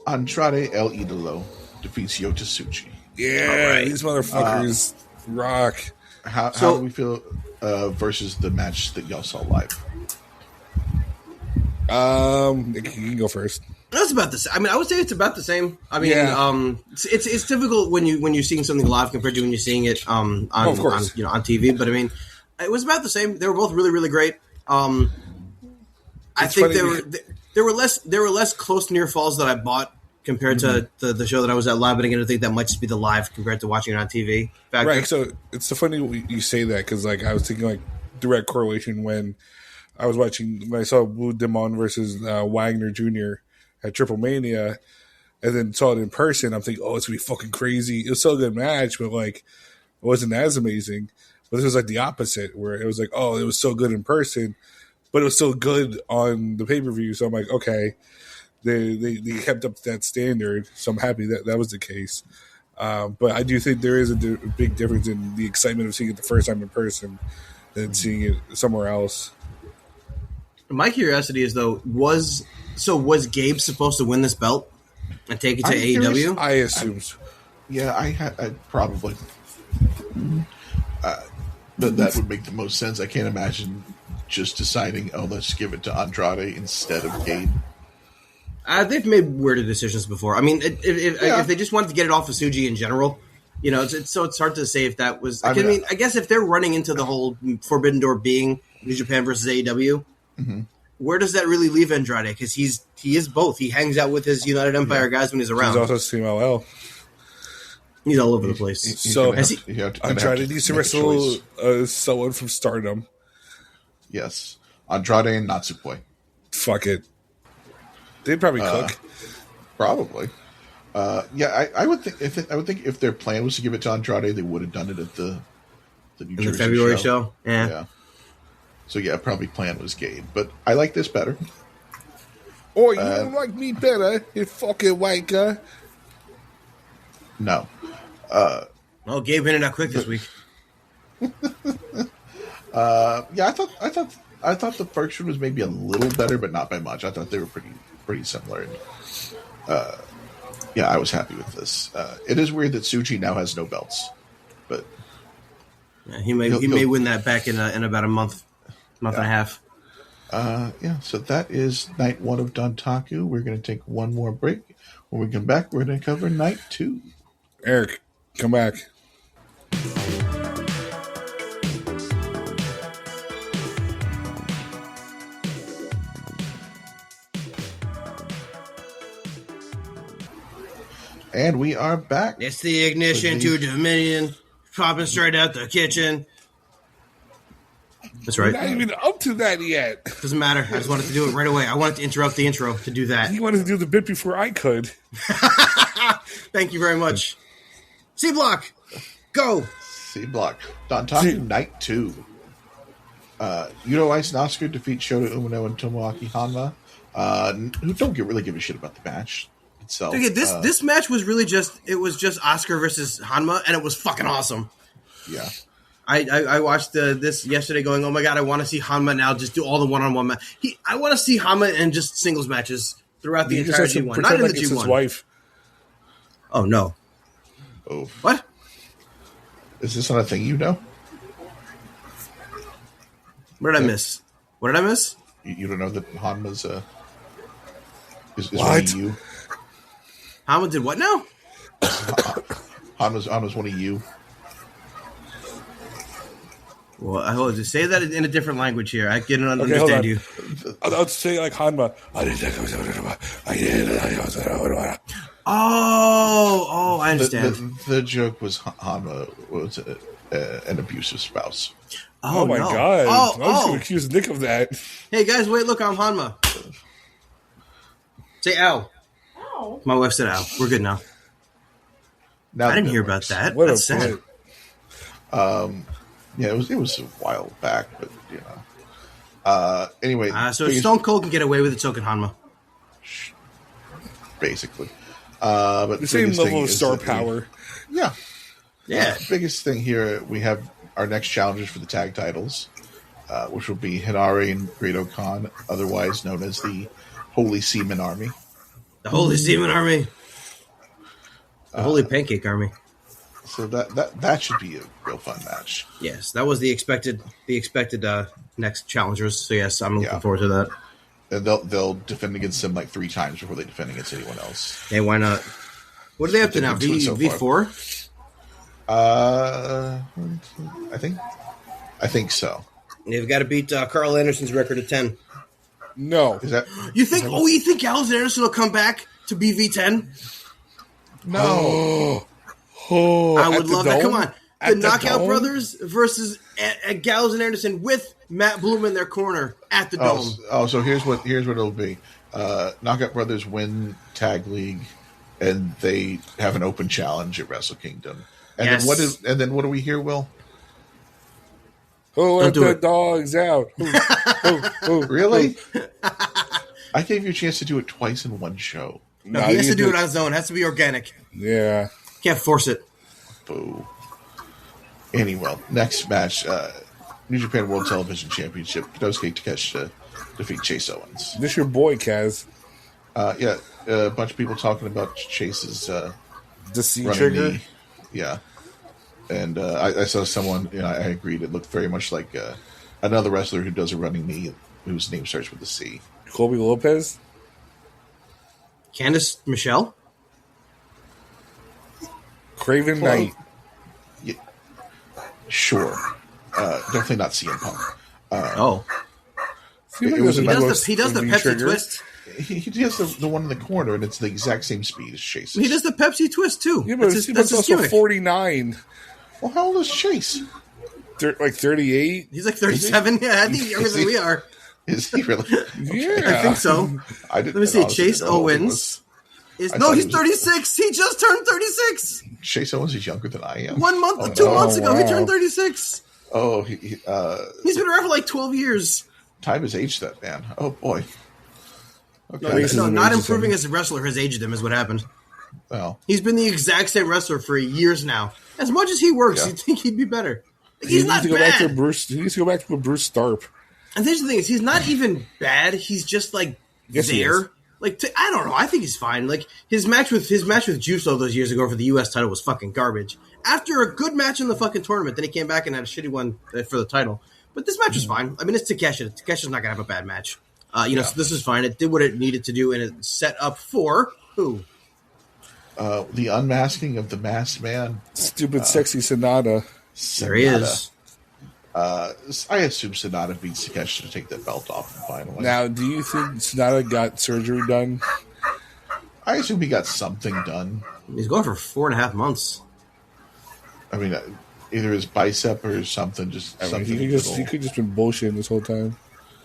Andrade El Idolo defeats Yota Tsuji. Yeah, right. These motherfuckers rock. How do we feel versus the match that y'all saw live? You can go first. That's about the same. I mean, I would say it's about the same. I mean, it's difficult when you're seeing something live compared to when you're seeing it on TV. But I mean, it was about the same. They were both really, really great. I think there were less close near falls that I bought compared to the show that I was at live. But again, I think that might just be the live compared to watching it on TV. Right. So it's so funny you say that because like I was thinking like direct correlation when I saw Blue Demon versus Wagner Jr. at Triple Mania, and then saw it in person. I'm thinking, oh, it's gonna be fucking crazy. It was still a good match, but like it wasn't as amazing. But this was like the opposite, where it was like, oh, it was so good in person, but it was still good on the pay per view. So I'm like, okay, they kept up to that standard. So I'm happy that was the case. But I do think there is a big difference in the excitement of seeing it the first time in person than seeing it somewhere else. My curiosity is though, was Gabe supposed to win this belt and take it to AEW? I assume. Yeah, I probably. That would make the most sense. I can't imagine just deciding, oh, let's give it to Andrade instead of Gabe. They've made weirder decisions before. I mean, if they just wanted to get it off of Tsuji in general, it's hard to say if that was. I guess if they're running into the whole Forbidden Door being New Japan versus AEW, where does that really leave Andrade? Because he is both. He hangs out with his United Empire guys when he's around. He's also CMLL. He's all over the place. Andrade needs to wrestle someone from Stardom. Yes, Andrade and Natsupoi. Fuck it. They'd probably cook. Probably. I would think if their plan was to give it to Andrade, they would have done it at the New Jersey February show. Yeah. So yeah, probably plan was Gabe, but I like this better. Or you like me better, you fucking wanker. No. Well, Gabe in and out quick this week. Yeah, I thought the first one was maybe a little better, but not by much. I thought they were pretty similar. And, yeah, I was happy with this. It is weird that Tsuji now has no belts, but Yeah, he may win that back in about a month and a half. Yeah, so that is night 1 of Dontaku. We're going to take one more break. When we come back, we're going to cover night 2. Eric, come back. And we are back. It's the ignition to Dominion, popping straight out the kitchen. That's right. We're not even up to that yet. Doesn't matter. I just wanted to do it right away. I wanted to interrupt the intro to do that. You wanted to do the bit before I could. Thank you very much. C block, go. C block. Dontaku night 2. Yuto Ice and Oscar defeat Shota Umino and Tomoaki Hanma. Who don't really give a shit about the match itself. Okay, this match was really just Oscar versus Hanma, and it was fucking awesome. Yeah. I watched this yesterday going, oh my god, I want to see Hanma now just do all the one-on-one match. I want to see Hanma in just singles matches throughout the entire G1, not in the G1. His wife. Oh, no. Oh. What? Is this not a thing you know? What did I miss? What did I miss? You don't know that Hanma's is What? one of you? Hanma did what now? Hanma's one of you. Well, I will just say that in a different language here. I can Okay, understand you. I'll say like Hanma. Oh, I understand. The joke was Hanma was an abusive spouse. Oh my no. god! I was Oh. going to accuse Nick of that. Hey guys, wait! Look, I'm Hanma. Say ow. Ow. My wife said ow. We're good now. Now I didn't that hear works. about that. What That's a sad. bit. Yeah, it was a while back, but you know. Anyway, So biggest- Stone Cold can get away with it, so can Hanma. basically. But The same biggest thing level of is star that power. Yeah. Yeah. Biggest thing here, we have our next challengers for the tag titles, which will be Hinare and Great Khan, otherwise known as the Holy Seaman Army. The Holy Seaman Army. The Holy Pancake Army. So that should be a real fun match. Yes, that was the expected next challengers. So yes, I'm looking Yeah. forward to that. And they'll defend against them like 3 times before they defend against anyone else. Hey, why not? What are they up to now? They've been doing so far. V4? I think so. They've got to beat Carl Anderson's record of 10. No. Is that You think? Oh, you think Carl Anderson will come back to be V10? no? I would love that. Come on, At the the Knockout Dome? Brothers versus Gallows and Anderson with Matt Bloom in their corner at the Dome. So here's what it'll be. Knockout Brothers win Tag League, and they have an open challenge at Wrestle Kingdom. And Yes. then what do we hear, Will? Oh, Don't let do the it. dogs out. Really? I gave you a chance to do it twice in one show. No, he has to do it on his own. It has to be organic. Yeah. Can't force it. Boo. Anyway, next match, New Japan World Television Championship. Konosuke Takeshita defeat Chase Owens. This your boy, Kaz. Yeah, a bunch of people talking about Chase's The C running trigger. knee. Yeah. And I saw someone, I agreed, it looked very much like another wrestler who does a running knee whose name starts with a C. Colby Lopez. Candice Michelle? Craven Knight. Yeah. Sure. Definitely not CM Punk. Oh. It was He about- does the Pepsi trigger. twist. He has the one in the corner, and it's the exact same speed as Chase. He does the Pepsi twist, too. Yeah, but that's he his was also gimmick. 49. Well, how old is Chase? Like 38. He's like 37. Yeah, I think he's younger than we are. Is he really? Yeah. I think so. I didn't. Let me see. honestly Chase didn't know how old he Owens. was. I No, thought he's he was- 36. He just turned 36. Chase Owens is younger than I am. 1 month, Oh, 2 no. months ago, he wow. turned 36. Oh, He's been around for like 12 years. time has aged that man. Oh boy. Okay. No, Racism not ages improving him. as a wrestler has aged him, is what happened. Well, He's been the exact same wrestler for years now. As much as he works, Yeah. you'd think he'd be better. He's not bad. He needs to go back to Bruce Starp. And here's the thing: is he's not even bad. He's just like there. Like I don't know. I think he's fine. Like his match with Juice all those years ago for the U.S. title was fucking garbage. After a good match in the fucking tournament, then he came back and had a shitty one for the title. But this match was fine. I mean, it's Takeshita. Takeshi's not gonna have a bad match. So this is fine. It did what it needed to do, and it set up for who? The unmasking of the masked man. Stupid, sexy Sonata. There he is. I assume Sonata beats Takeshi to take that belt off him finally. Now, do you think Sonata got surgery done? I assume he got something done. He's going for 4.5 months. I mean, either his bicep or something. He could just been bullshitting this whole time.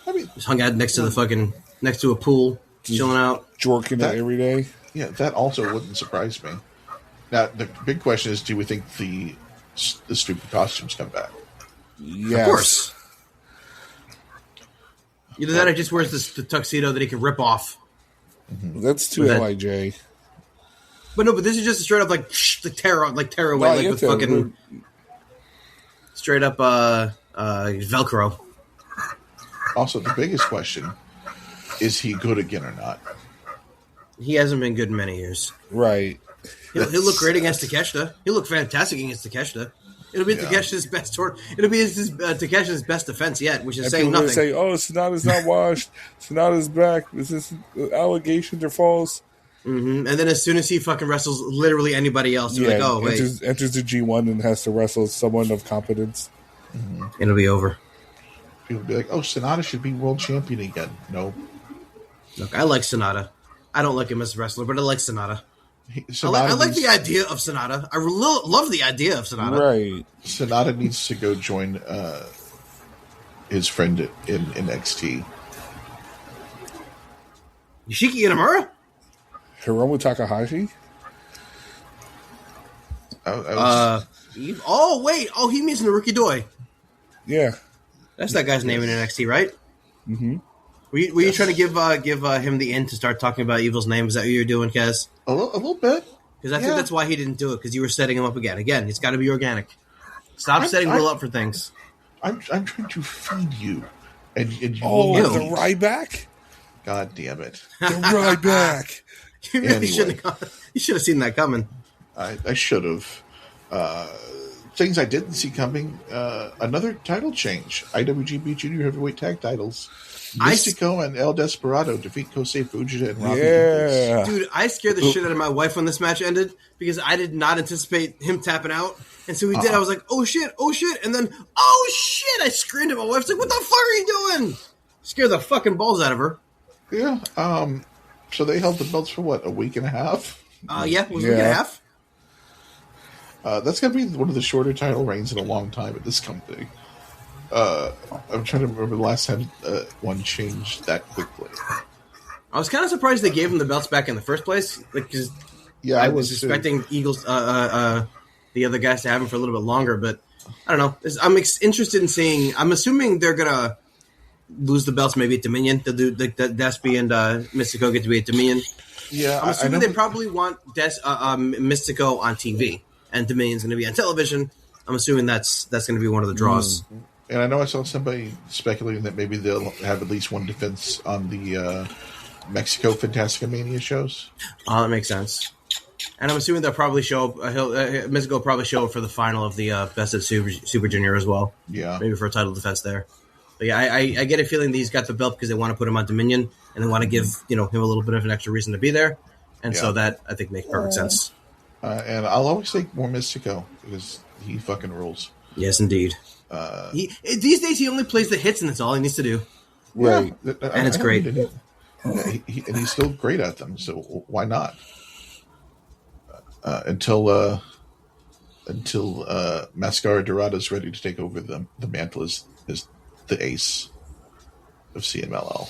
I mean, just hung out next to a pool, chilling out, jorking it every day. Yeah, that also wouldn't surprise me. Now, the big question is: do we think the stupid costumes come back? Yes. Of course. Either that or just wears the tuxedo that he can rip off. Mm-hmm. That's too LIJ. But this is just a straight up tear away with fucking straight up Velcro. Also, the biggest question is he good again or not? He hasn't been good in many years. Right. He'll look great against Takeshita. He'll look fantastic against Takeshita. It'll be Takeshi's best tour. It'll be Takeshi's best defense yet, which is saying nothing. Say, "Oh, Sonata's not washed. Sonata's back. This allegations are false." Mm-hmm. And then as soon as he fucking wrestles literally anybody else, you're like, "Oh, wait." Enters the G1 and has to wrestle someone of competence. Mm-hmm. It'll be over. People will be like, "Oh, Sonata should be world champion again." No. Look, I like Sonata. I don't like him as a wrestler, but I like Sonata. I like the idea of Sonata. I love the idea of Sonata. Right. Sonata needs to go join his friend in NXT. Yoshiki Inamura? Hiromu Takahashi? He means Naruki Doi. Yeah. That's that guy's name in NXT, right? Mm-hmm. Were you trying to give him the in to start talking about Evil's name? Is that what you were doing, Kaz? A little bit. Because I think that's why he didn't do it, because you were setting him up again. Again, it's got to be organic. Stop setting Will up for things. I'm trying to feed you. And you the Ryback? God damn it. The Ryback. You really shouldn't have. You should have seen that coming. I should have. Things I didn't see coming. Another title change. IWGP Junior Heavyweight Tag Titles. Mystico and El Desperado defeat Kosei Fujita and Robbie Eagles. Dude, I scared the shit out of my wife when this match ended because I did not anticipate him tapping out. And so he did. I was like, oh shit. And then, oh shit. I screamed at my wife. Like, what the fuck are you doing? Scared the fucking balls out of her. Yeah. So they held the belts for what, a week and a half? It was a week and a half. That's going to be one of the shorter title reigns in a long time at this company. I'm trying to remember the last time one changed that quickly. I was kind of surprised they gave him the belts back in the first place. Because I was expecting Eagles, the other guys to have him for a little bit longer. But I don't know. I'm interested in seeing. I'm assuming they're gonna lose the belts maybe at Dominion. They'll do Despy and Mystico get to be at Dominion. Yeah, I'm assuming they probably want Mystico on TV, and Dominion's going to be on television. I'm assuming that's going to be one of the draws. Mm-hmm. And I know I saw somebody speculating that maybe they'll have at least one defense on the Mexico Fantastica Mania shows. That makes sense. And I'm assuming they'll probably show up. Mystico will probably show up for the final of the Best of Super Junior as well. Yeah, maybe for a title defense there. But yeah, I get a feeling that he's got the belt because they want to put him on Dominion and they want to give him a little bit of an extra reason to be there. And so that I think makes perfect sense. And I'll always take more Mystico because he fucking rules. Yes, indeed. These days he only plays the hits and that's all he needs to do. Right. And it's great. And he's still great at them, so why not? Until Mascara Dorada's ready to take over the mantle as the ace of CMLL.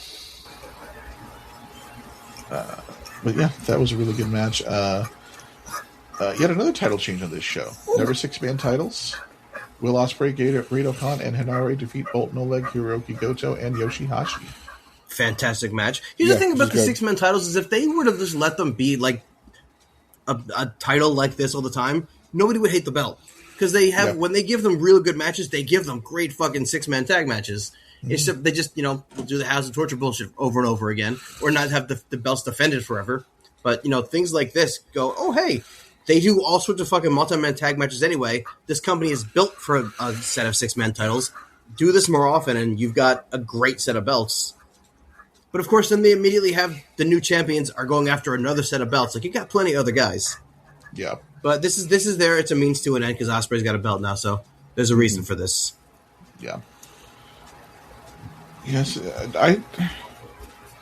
But yeah, that was a really good match. Yet another title change on this show. Never 6-man titles. Will Ospreay, Great Khan, and Hinare defeat Bolton Oleg, Hiroki Goto, and Yoshihashi. Fantastic match. Here's the thing about the 6-man titles is if they were to just let them be like a title like this all the time, nobody would hate the belt. because they have when they give them real good matches, they give them great fucking 6-man tag matches. Except they just will do the House of Torture bullshit over and over again, or not have the belts defended forever. But things like this go. Oh hey, they do all sorts of fucking multi-man tag matches anyway. This company is built for a set of 6-man titles. Do this more often, and you've got a great set of belts. But of course, then they immediately have the new champions are going after another set of belts. Like you got plenty of other guys. Yeah. But this is there. It's a means to an end because Ospreay's got a belt now, so there's a reason for this. Yeah. Yes,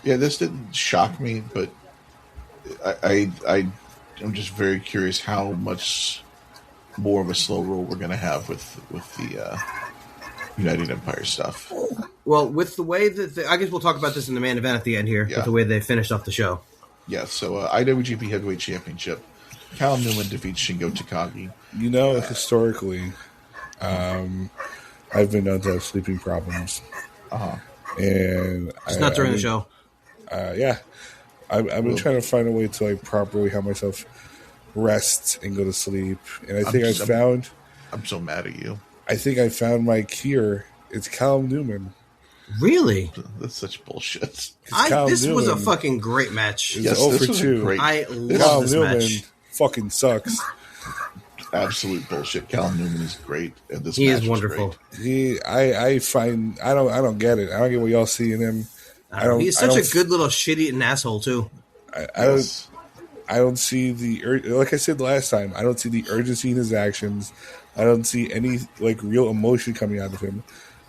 this didn't shock me, but I'm just very curious how much more of a slow roll we're going to have with the United Empire stuff. Well, with the way that I guess we'll talk about this in the main event at the end here, with the way they finished off the show. Yeah, so IWGP Heavyweight Championship, Callum Newman defeats Shingo Takagi. Historically, I've been known to have sleeping problems. And it's not during the show. I've been trying to find a way to like properly have myself rest and go to sleep. And I think I'm so mad at you. I think I found my cure. It's Callum Newman. Really? That's such bullshit. This was a fucking great match. Yes, this was 2. Great. I love Callum this Newman match. Fucking sucks. Absolute bullshit. Callum Newman is great, and this He match is wonderful. I find I don't get it. I don't get what y'all see in him. He's such a good little shit-eating asshole too. I don't see like I said last time. I don't see the urgency in his actions. I don't see any like real emotion coming out of him.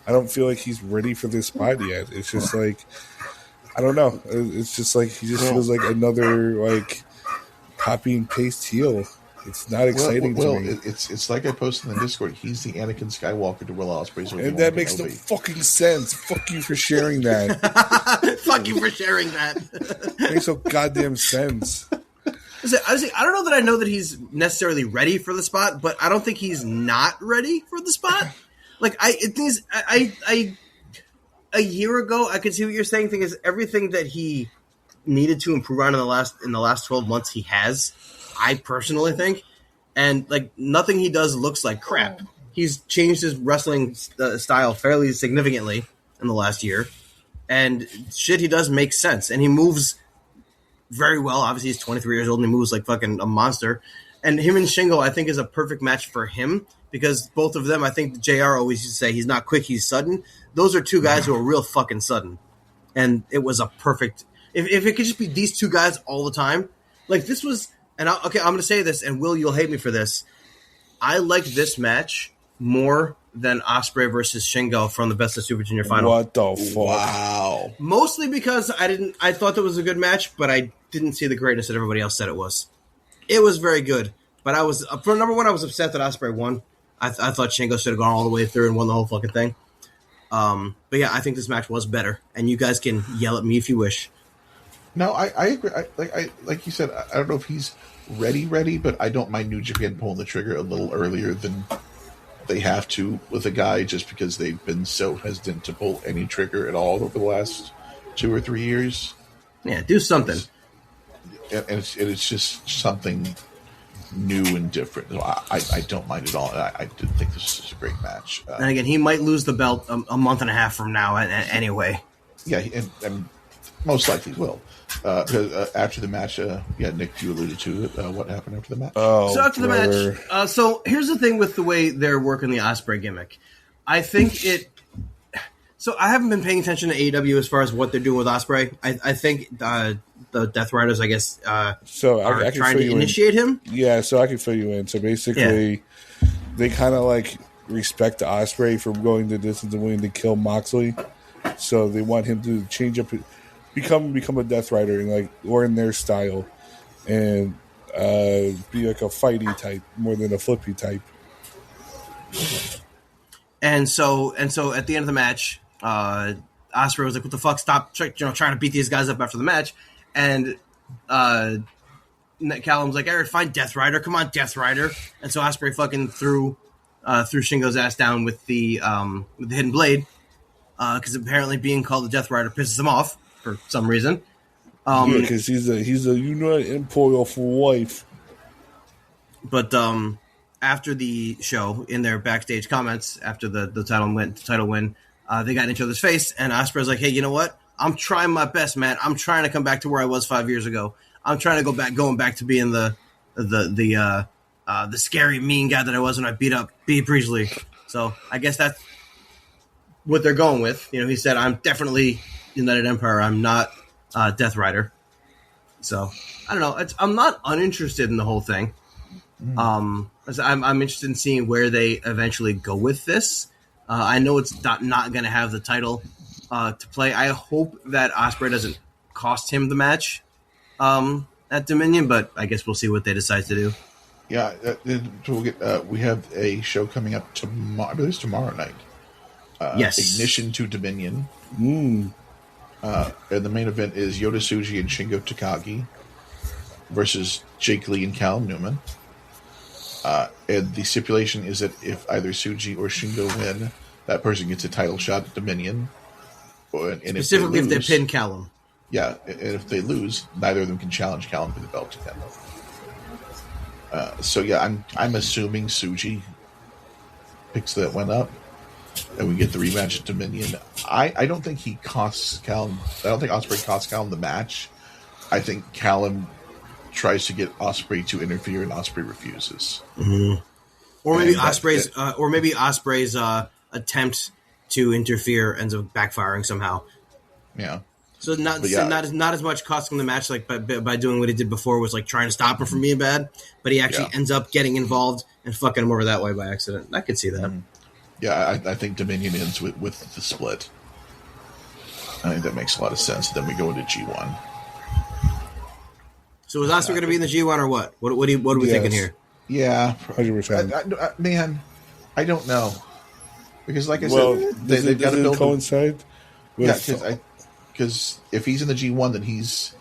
I don't feel like he's ready for this spot yet. It's just like I don't know. It's just like he just feels like another like copy and paste heel. It's not exciting to me. It's like I posted in the Discord. He's the Anakin Skywalker to Will Ospreay's Obi-Wan and that makes no fucking sense. Fuck you for sharing that. Fuck you for sharing that. Makes no goddamn sense. Honestly, I don't know that I know that he's necessarily ready for the spot, but I don't think he's not ready for the spot. Like a year ago, I could see what you're saying. Thing is, everything that he needed to improve on in the last 12 months, he has. I personally think, and like nothing he does looks like crap. He's changed his wrestling style fairly significantly in the last year, and shit he does makes sense, and he moves very well. Obviously, he's 23 years old and he moves like fucking a monster. And him and Shingo, I think, is a perfect match for him because both of them, I think JR always used to say, he's not quick, he's sudden. Those are two guys who are real fucking sudden, and it was a perfect. If it could just be these two guys all the time, like this was. And I'm going to say this, and Will, you'll hate me for this. I liked this match more than Ospreay versus Shingo from the Best of Super Junior final. What the fuck? Wow. Mostly because I thought that was a good match, but I didn't see the greatness that everybody else said it was. It was very good, but for number one, I was upset that Ospreay won. I thought Shingo should have gone all the way through and won the whole fucking thing. But yeah, I think this match was better, and you guys can yell at me if you wish. No, I agree. Like you said, I don't know if he's ready, but I don't mind New Japan pulling the trigger a little earlier than they have to with a guy just because they've been so hesitant to pull any trigger at all over the last 2 or 3 years. Yeah, do something. And it's just something new and different. So I don't mind at all. I did think this was a great match. And again, he might lose the belt a month and a half from now anyway. Yeah, and most likely will. Because after the match, Nick, you alluded to it. What happened after the match? So after the match, so here's the thing with the way they're working the Ospreay gimmick. I think it. So I haven't been paying attention to AEW as far as what they're doing with Ospreay. I think the Death Riders, I guess, are trying to initiate him. Yeah, so I can fill you in. So basically, they kind of like respect Ospreay for going the distance and willing to kill Moxley. So they want him to change up. Become a Death Rider in their style, and be like a fighty type more than a flippy type. And so at the end of the match, Ospreay was like, "What the fuck? Stop! Trying to beat these guys up after the match." And Callum's like, "Eric, find Death Rider. Come on, Death Rider." And so Ospreay fucking threw Shingo's ass down with the hidden blade because apparently being called the Death Rider pisses him off. For some reason, because he's a United Employer for life. But after the show, in their backstage comments after the title win, they got in each other's face, and Ospreay's like, "Hey, you know what? I'm trying my best, man. I'm trying to come back to where I was 5 years ago. I'm trying to going back to being the scary, mean guy that I was when I beat up Bea Priestley." So I guess that's what they're going with. You know, he said, "I'm definitely United Empire. I'm not Death Rider." So I don't know. I'm not uninterested in the whole thing. I'm interested in seeing where they eventually go with this. I know it's not going to have the title to play. I hope that Ospreay doesn't cost him the match at Dominion, but I guess we'll see what they decide to do. Yeah, we have a show coming up tomorrow. I believe it's tomorrow night. Yes, Ignition to Dominion. And the main event is Yota Tsuji and Shingo Takagi versus Jake Lee and Callum Newman. And the stipulation is that if either Tsuji or Shingo win, that person gets a title shot at Dominion. And specifically if they pin Callum. Yeah, and if they lose, neither of them can challenge Callum for the belt again. So yeah, I'm assuming Tsuji picks that one up, and we get the rematch at Dominion. I don't think he costs Callum. I don't think Ospreay costs Callum the match. I think Callum tries to get Ospreay to interfere, and Ospreay refuses. Mm-hmm. Or maybe Ospreay's attempt to interfere ends up backfiring somehow. Yeah. So not as much costing the match, like by doing what he did before, was like trying to stop him from being bad, but he actually ends up getting involved and fucking him over that way by accident. I could see that. Mm-hmm. Yeah, I think Dominion ends with the split. I think that makes a lot of sense. Then we go into G1. So is Ospreay going to be in the G1 or what? What are we thinking here? Yeah, 100%. Man, I don't know, because like I said, they've got to build coincide. Because if he's in the G1, then he's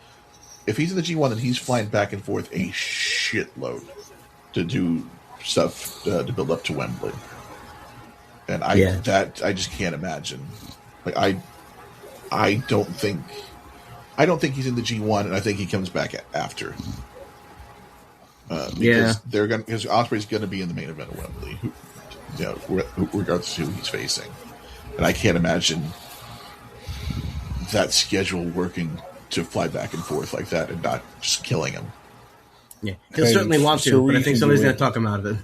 flying back and forth a shitload to do stuff to build up to Wembley, and I just can't imagine. Like I don't think he's in the G1, and I think he comes back after. Because Ospreay's going to be in the main event of Wembley, regardless of who he's facing, and I can't imagine that schedule working to fly back and forth like that and not just killing him. Yeah, he'll certainly want to, but I think somebody's going to talk him out of it.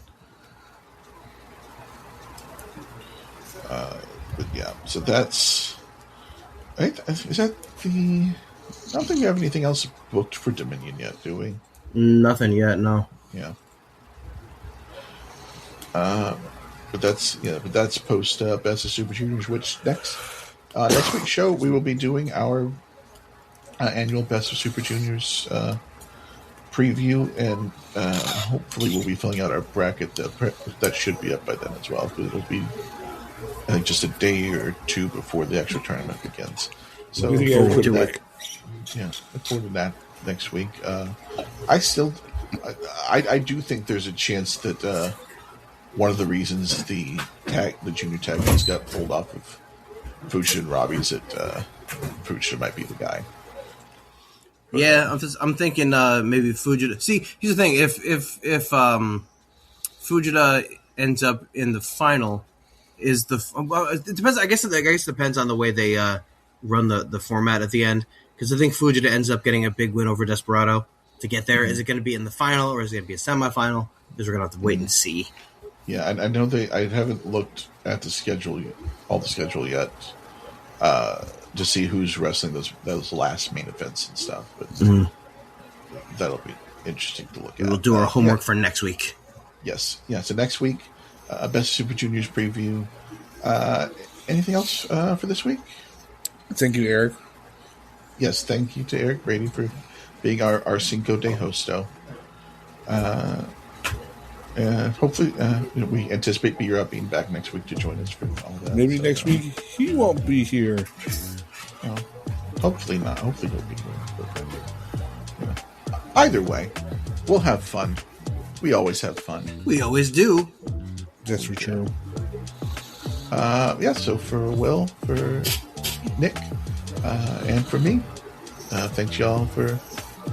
But yeah, so that's. Is that the? I don't think we have anything else booked for Dominion yet, do we? Nothing yet, no. Yeah. But that's post Best of Super Juniors. Which next week's show we will be doing our annual Best of Super Juniors preview, and hopefully we'll be filling out our bracket. That should be up by then as well, but it'll be, I think, just a day or two before the actual tournament begins. So look forward to that. Yeah, look forward to that next week. I do think there's a chance that one of the reasons the junior tag teams got pulled off of Fuchsia and Robbie is that Fuchsia might be the guy. But, yeah, I'm thinking maybe Fujita. See, here's the thing: if Fujita ends up in the final, it depends. I guess it depends on the way they run the format at the end. Because I think Fujita ends up getting a big win over Desperado to get there. Mm-hmm. Is it going to be in the final or is it going to be a semifinal? Because we're going to have to wait and see. Yeah, and I know I haven't looked at the schedule yet, to see who's wrestling those last main events and stuff. But that'll be interesting to look at. We'll do our homework for next week. Yes. Yeah, so next week, Best Super Juniors preview. Anything else for this week? Thank you, Eric. Yes, thank you to Eric Brady for being our Cinco de Hosto. And hopefully, we anticipate B-Rob being back next week to join us for all that. Maybe next week he won't be here. Well, hopefully not. Hopefully he'll be here. But, either way, we'll have fun. We always have fun. We always do. That's for true. So for Will, for Nick, and for me, thanks y'all for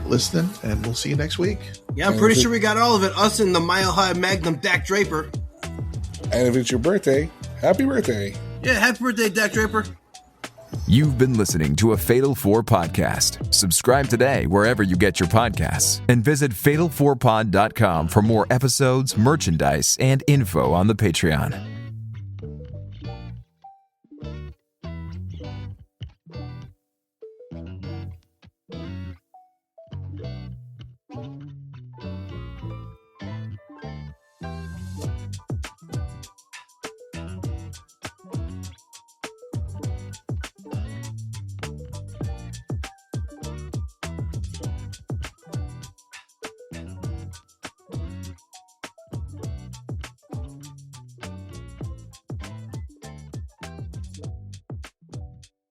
listening, and we'll see you next week. Yeah, I'm pretty sure we got all of it. Us and the Mile High Magnum Dak Draper. And if it's your birthday, happy birthday. Yeah, happy birthday, Dak Draper. You've been listening to a Fatal 4 podcast. Subscribe today wherever you get your podcasts and visit fatal4pod.com for more episodes, merchandise, and info on the Patreon.